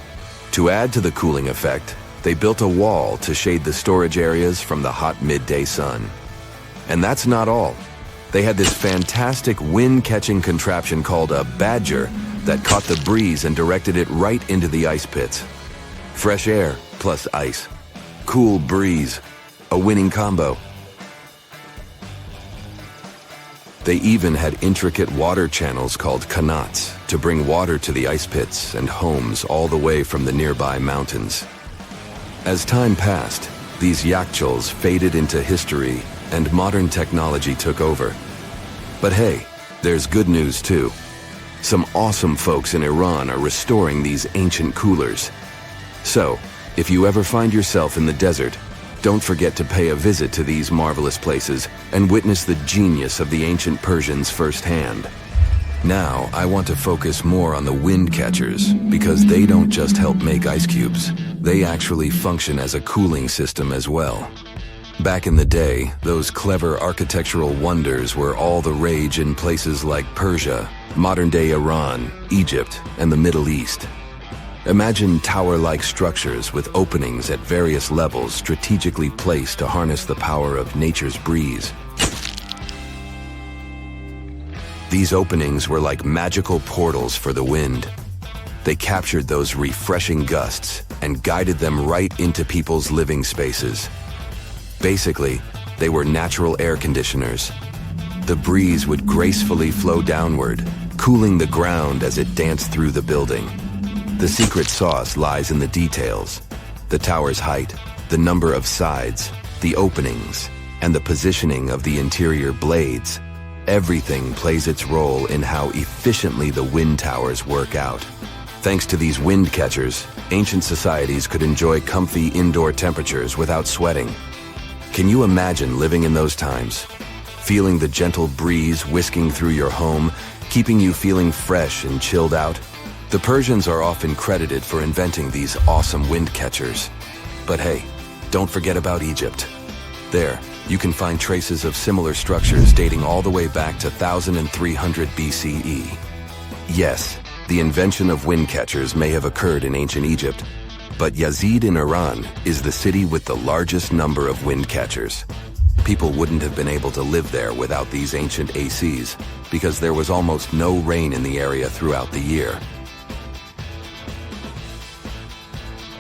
To add to the cooling effect, they built a wall to shade the storage areas from the hot midday sun. And that's not all. They had this fantastic wind-catching contraption called a badger that caught the breeze and directed it right into the ice pits. Fresh air plus ice. Cool breeze. A winning combo. They even had intricate water channels called qanats to bring water to the ice pits and homes all the way from the nearby mountains. As time passed, these yakhchals faded into history and modern technology took over. But hey, there's good news too. Some awesome folks in Iran are restoring these ancient coolers. So, if you ever find yourself in the desert, don't forget to pay a visit to these marvelous places and witness the genius of the ancient Persians firsthand. Now, I want to focus more on the wind catchers because they don't just help make ice cubes. They actually function as a cooling system as well. Back in the day, those clever architectural wonders were all the rage in places like Persia, modern-day Iran, Egypt, and the Middle East. Imagine tower-like structures with openings at various levels strategically placed to harness the power of nature's breeze. These openings were like magical portals for the wind. They captured those refreshing gusts and guided them right into people's living spaces. Basically, they were natural air conditioners. The breeze would gracefully flow downward, cooling the ground as it danced through the building. The secret sauce lies in the details: the tower's height, the number of sides, the openings, and the positioning of the interior blades. Everything plays its role in how efficiently the wind towers work out. Thanks to these wind catchers, ancient societies could enjoy comfy indoor temperatures without sweating. Can you imagine living in those times? Feeling the gentle breeze whisking through your home, keeping you feeling fresh and chilled out? The Persians are often credited for inventing these awesome wind catchers. But hey, don't forget about Egypt. There, you can find traces of similar structures dating all the way back to 1300 BCE. Yes, the invention of wind catchers may have occurred in ancient Egypt, but Yazid in Iran is the city with the largest number of wind catchers. People wouldn't have been able to live there without these ancient ACs, because there was almost no rain in the area throughout the year.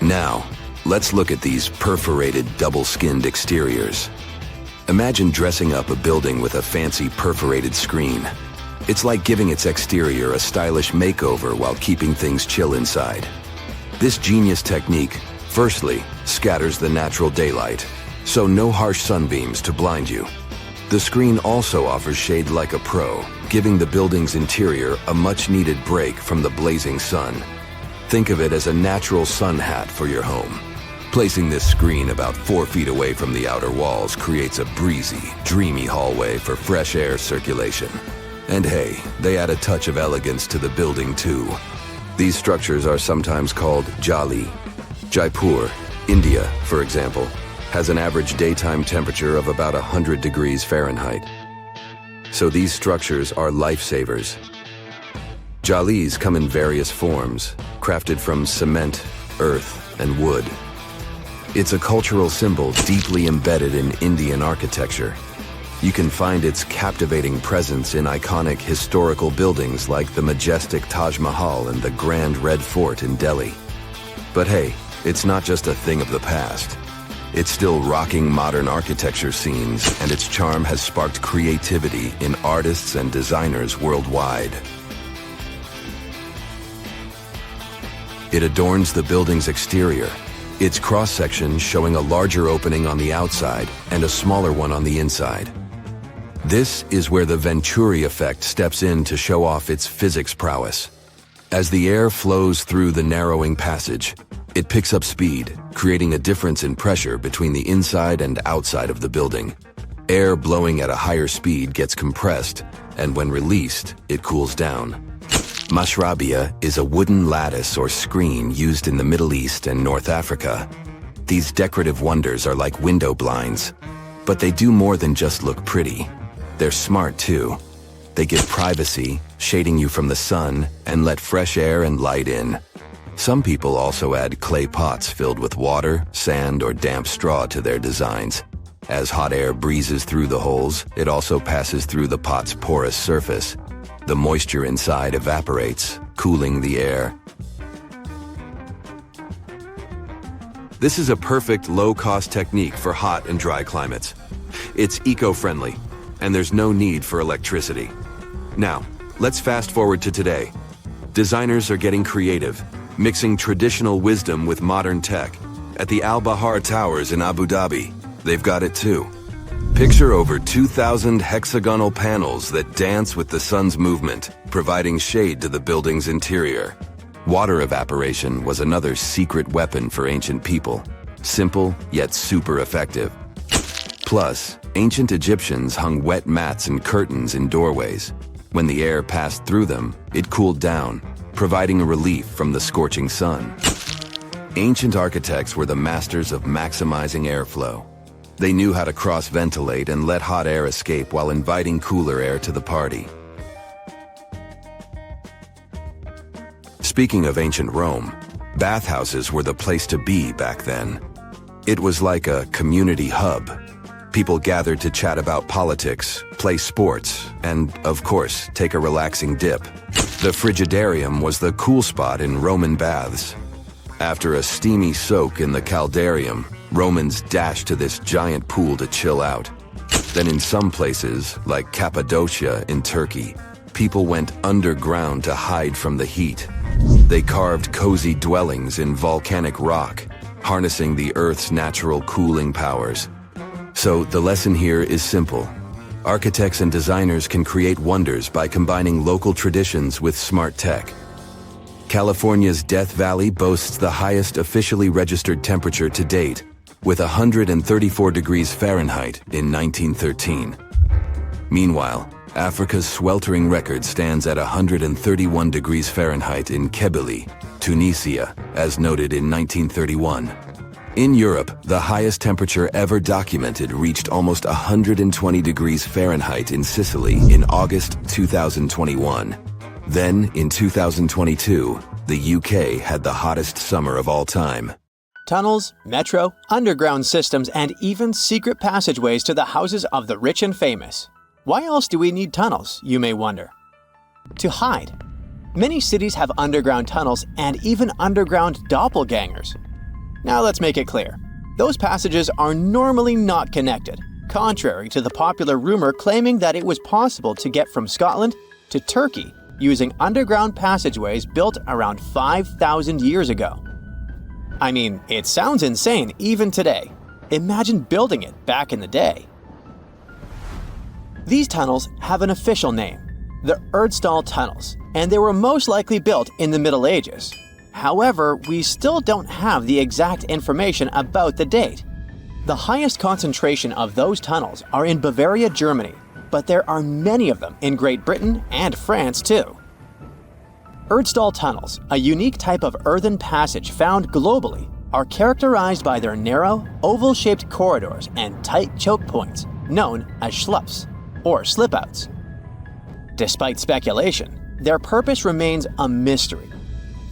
Now, let's look at these perforated, double-skinned exteriors. Imagine dressing up a building with a fancy perforated screen. It's like giving its exterior a stylish makeover while keeping things chill inside. This genius technique, firstly, scatters the natural daylight, so no harsh sunbeams to blind you. The screen also offers shade like a pro, giving the building's interior a much-needed break from the blazing sun. Think of it as a natural sun hat for your home. Placing this screen about 4 feet away from the outer walls creates a breezy, dreamy hallway for fresh air circulation. And hey, they add a touch of elegance to the building too. These structures are sometimes called jali. Jaipur, India, for example, has an average daytime temperature of about 100 degrees Fahrenheit. So these structures are lifesavers. Jalis come in various forms, crafted from cement, earth, and wood. It's a cultural symbol deeply embedded in Indian architecture. You can find its captivating presence in iconic historical buildings like the majestic Taj Mahal and the Grand Red Fort in Delhi. But hey, it's not just a thing of the past. It's still rocking modern architecture scenes, and its charm has sparked creativity in artists and designers worldwide. It adorns the building's exterior, its cross-section showing a larger opening on the outside and a smaller one on the inside. This is where the Venturi effect steps in to show off its physics prowess. As the air flows through the narrowing passage, it picks up speed, creating a difference in pressure between the inside and outside of the building. Air blowing at a higher speed gets compressed, and when released, it cools down. Mashrabia is a wooden lattice or screen used in the Middle East and North Africa. These decorative wonders are like window blinds, but they do more than just look pretty. They're smart too. They give privacy, shading you from the sun, and let fresh air and light in. Some people also add clay pots filled with water, sand, or damp straw to their designs. As hot air breezes through the holes, it also passes through the pot's porous surface. The moisture inside evaporates, cooling the air. This is a perfect low-cost technique for hot and dry climates. It's eco-friendly, and there's no need for electricity. Now, let's fast forward to today. Designers are getting creative, mixing traditional wisdom with modern tech. At the Al Bahar Towers in Abu Dhabi, they've got it too. Picture over 2,000 hexagonal panels that dance with the sun's movement, providing shade to the building's interior. Water evaporation was another secret weapon for ancient people. Simple, yet super effective. Plus, ancient Egyptians hung wet mats and curtains in doorways. When the air passed through them, it cooled down, providing a relief from the scorching sun. Ancient architects were the masters of maximizing airflow. They knew how to cross-ventilate and let hot air escape while inviting cooler air to the party. Speaking of ancient Rome, bathhouses were the place to be back then. It was like a community hub. People gathered to chat about politics, play sports, and, of course, take a relaxing dip. The frigidarium was the cool spot in Roman baths. After a steamy soak in the caldarium, Romans dashed to this giant pool to chill out. Then in some places, like Cappadocia in Turkey, people went underground to hide from the heat. They carved cozy dwellings in volcanic rock, harnessing the Earth's natural cooling powers. So the lesson here is simple. Architects and designers can create wonders by combining local traditions with smart tech. California's Death Valley boasts the highest officially registered temperature to date, with 134 degrees Fahrenheit in 1913. Meanwhile, Africa's sweltering record stands at 131 degrees Fahrenheit in Kebili, Tunisia, as noted in 1931. In Europe, the highest temperature ever documented reached almost 120 degrees Fahrenheit in Sicily in August 2021. Then, in 2022, the UK had the hottest summer of all time. Tunnels, metro, underground systems, and even secret passageways to the houses of the rich and famous. Why else do we need tunnels, you may wonder? To hide. Many cities have underground tunnels and even underground doppelgangers. Now let's make it clear. Those passages are normally not connected, contrary to the popular rumor claiming that it was possible to get from Scotland to Turkey using underground passageways built around 5,000 years ago. I mean, it sounds insane even today. Imagine building it back in the day. These tunnels have an official name, the Erdstall Tunnels, and they were most likely built in the Middle Ages. However, we still don't have the exact information about the date. The highest concentration of those tunnels are in Bavaria, Germany, but there are many of them in Great Britain and France too. Erdstall tunnels, a unique type of earthen passage found globally, are characterized by their narrow, oval-shaped corridors and tight choke points, known as schlups, or slip-outs. Despite speculation, their purpose remains a mystery.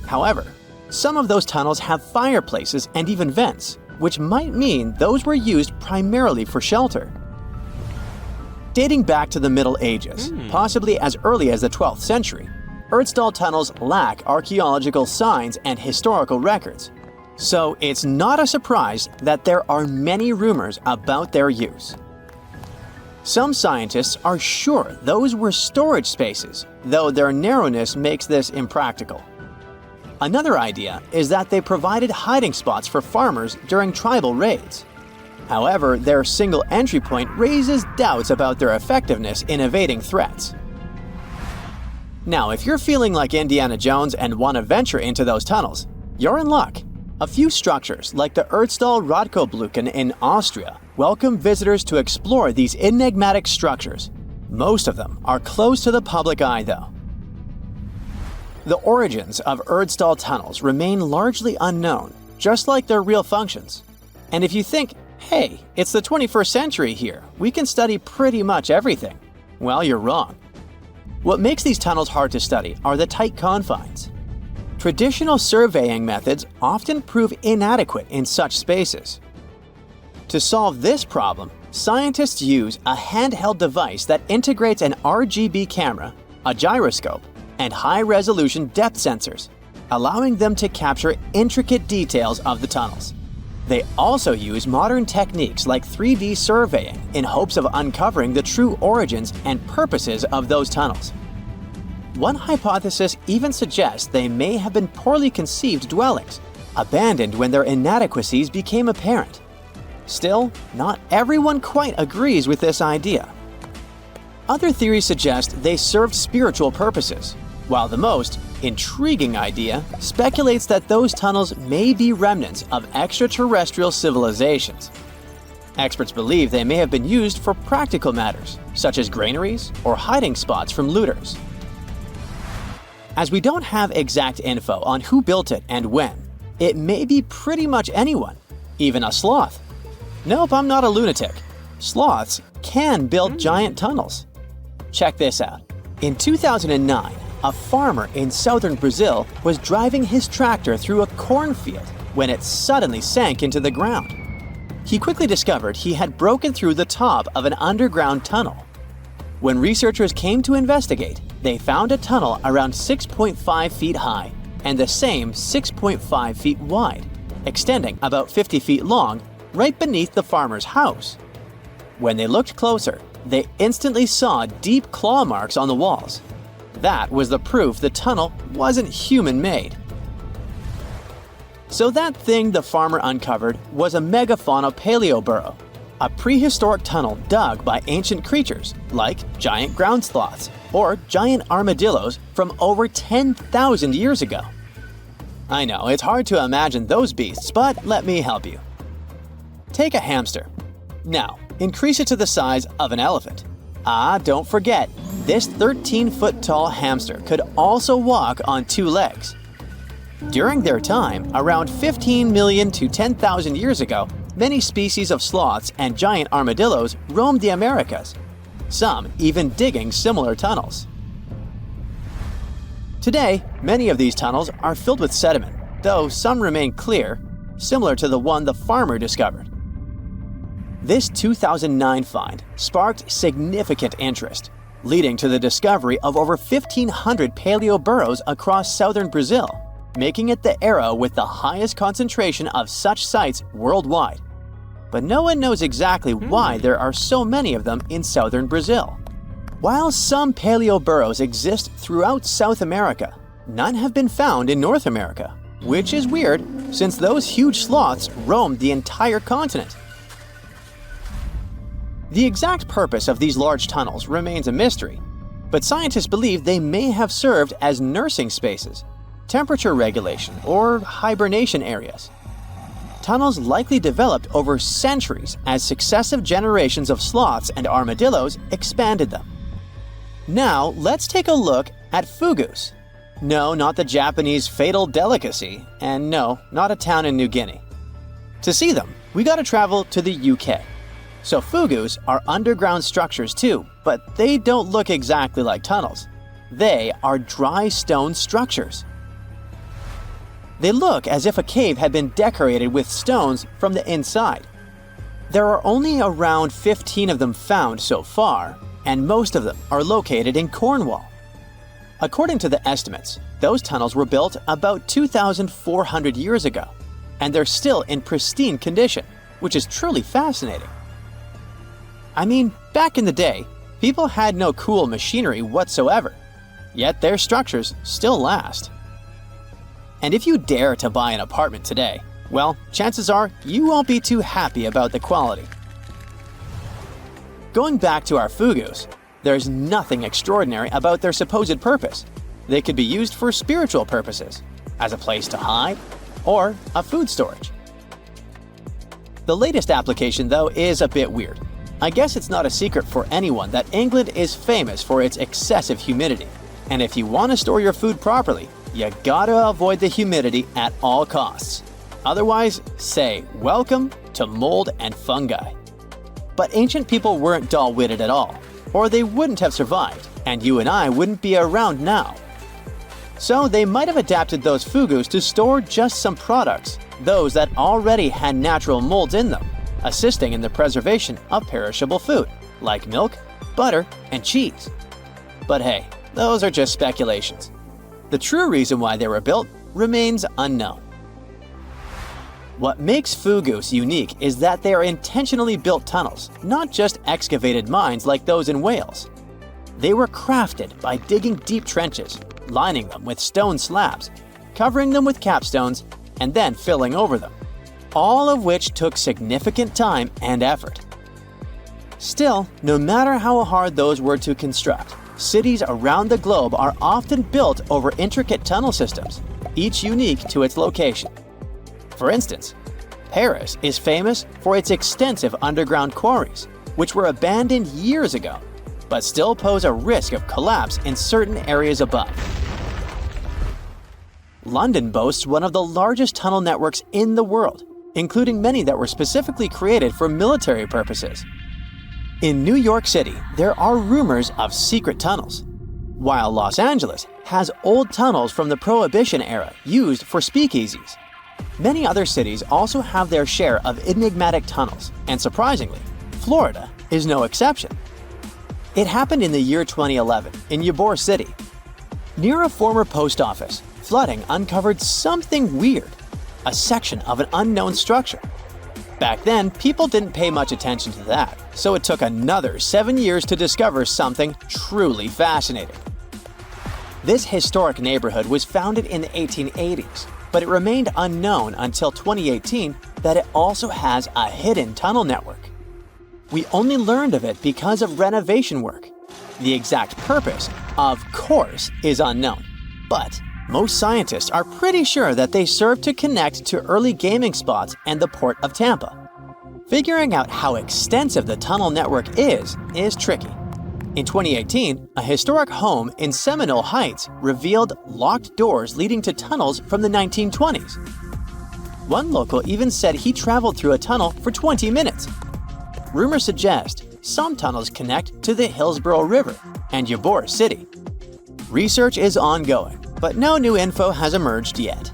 However, some of those tunnels have fireplaces and even vents, which might mean those were used primarily for shelter. Dating back to the Middle Ages, possibly as early as the 12th century, Erdstall tunnels lack archaeological signs and historical records. So it's not a surprise that there are many rumors about their use. Some scientists are sure those were storage spaces, though their narrowness makes this impractical. Another idea is that they provided hiding spots for farmers during tribal raids. However, their single entry point raises doubts about their effectiveness in evading threats. Now, if you're feeling like Indiana Jones and want to venture into those tunnels, you're in luck. A few structures, like the Erdstall Radkobluken in Austria, welcome visitors to explore these enigmatic structures. Most of them are closed to the public eye, though. The origins of Erdstall tunnels remain largely unknown, just like their real functions. And if you think, hey, it's the 21st century here, we can study pretty much everything, well, you're wrong. What makes these tunnels hard to study are the tight confines. Traditional surveying methods often prove inadequate in such spaces. To solve this problem, scientists use a handheld device that integrates an RGB camera, a gyroscope, and high-resolution depth sensors, allowing them to capture intricate details of the tunnels. They also use modern techniques like 3D surveying in hopes of uncovering the true origins and purposes of those tunnels. One hypothesis even suggests they may have been poorly conceived dwellings, abandoned when their inadequacies became apparent. Still, not everyone quite agrees with this idea. Other theories suggest they served spiritual purposes, while the most intriguing idea speculates that those tunnels may be remnants of extraterrestrial civilizations. Experts believe they may have been used for practical matters, such as granaries or hiding spots from looters. As we don't have exact info on who built it and when, it may be pretty much anyone, even a sloth. Nope, I'm not a lunatic. Sloths can build giant tunnels. Check this out. In 2009, a farmer in southern Brazil was driving his tractor through a cornfield when it suddenly sank into the ground. He quickly discovered he had broken through the top of an underground tunnel. When researchers came to investigate, they found a tunnel around 6.5 feet high and the same 6.5 feet wide, extending about 50 feet long, right beneath the farmer's house. When they looked closer, they instantly saw deep claw marks on the walls. That was the proof the tunnel wasn't human-made. So that thing the farmer uncovered was a megafauna paleoburrow, a prehistoric tunnel dug by ancient creatures like giant ground sloths or giant armadillos from over 10,000 years ago. I know, it's hard to imagine those beasts, but let me help you. Take a hamster. Now, increase it to the size of an elephant. Don't forget, this 13-foot tall hamster could also walk on 2 legs. During their time, around 15 million to 10,000 years ago, many species of sloths and giant armadillos roamed the Americas, some even digging similar tunnels. Today, many of these tunnels are filled with sediment, though some remain clear, similar to the one the farmer discovered. This 2009 find sparked significant interest, leading to the discovery of over 1,500 paleoburrows across southern Brazil, making it the era with the highest concentration of such sites worldwide. But no one knows exactly why there are so many of them in southern Brazil. While some paleoburrows exist throughout South America, none have been found in North America, which is weird since those huge sloths roamed the entire continent. The exact purpose of these large tunnels remains a mystery, but scientists believe they may have served as nursing spaces, temperature regulation, or hibernation areas. Tunnels likely developed over centuries as successive generations of sloths and armadillos expanded them. Now, let's take a look at fugus. No, not the Japanese fatal delicacy, and no, not a town in New Guinea. To see them, we gotta travel to the UK. So fugus are underground structures too, but they don't look exactly like tunnels. They are dry stone structures. They look as if a cave had been decorated with stones from the inside. There are only around 15 of them found so far, and most of them are located in Cornwall. According to the estimates, those tunnels were built about 2,400 years ago, and they're still in pristine condition, which is truly fascinating. I mean, back in the day, people had no cool machinery whatsoever, yet their structures still last. And if you dare to buy an apartment today, well, chances are you won't be too happy about the quality. Going back to our fugus, there's nothing extraordinary about their supposed purpose. They could be used for spiritual purposes, as a place to hide, or a food storage. The latest application, though, is a bit weird. I guess it's not a secret for anyone that England is famous for its excessive humidity, and if you want to store your food properly, you gotta avoid the humidity at all costs. Otherwise, say welcome to mold and fungi. But ancient people weren't dull-witted at all, or they wouldn't have survived, and you and I wouldn't be around now. So they might have adapted those fugus to store just some products, those that already had natural molds in them, assisting in the preservation of perishable food, like milk, butter, and cheese. But hey, those are just speculations. The true reason why they were built remains unknown. What makes fugus unique is that they are intentionally built tunnels, not just excavated mines like those in Wales. They were crafted by digging deep trenches, lining them with stone slabs, covering them with capstones, and then filling over them, all of which took significant time and effort. Still, no matter how hard those were to construct, cities around the globe are often built over intricate tunnel systems, each unique to its location. For instance, Paris is famous for its extensive underground quarries, which were abandoned years ago, but still pose a risk of collapse in certain areas above. London boasts one of the largest tunnel networks in the world, including many that were specifically created for military purposes. In New York City, there are rumors of secret tunnels, while Los Angeles has old tunnels from the Prohibition era used for speakeasies. Many other cities also have their share of enigmatic tunnels, and surprisingly, Florida is no exception. It happened in the year 2011 in Ybor City. Near a former post office, flooding uncovered something weird, a section of an unknown structure. Back then, people didn't pay much attention to that, so it took another 7 years to discover something truly fascinating. This historic neighborhood was founded in the 1880s, but it remained unknown until 2018 that it also has a hidden tunnel network. We only learned of it because of renovation work. The exact purpose, of course, is unknown, but most scientists are pretty sure that they serve to connect to early gaming spots and the port of Tampa. Figuring out how extensive the tunnel network is tricky. In 2018, a historic home in Seminole Heights revealed locked doors leading to tunnels from the 1920s. One local even said he traveled through a tunnel for 20 minutes. Rumors suggest some tunnels connect to the Hillsborough River and Ybor City. Research is ongoing, but no new info has emerged yet.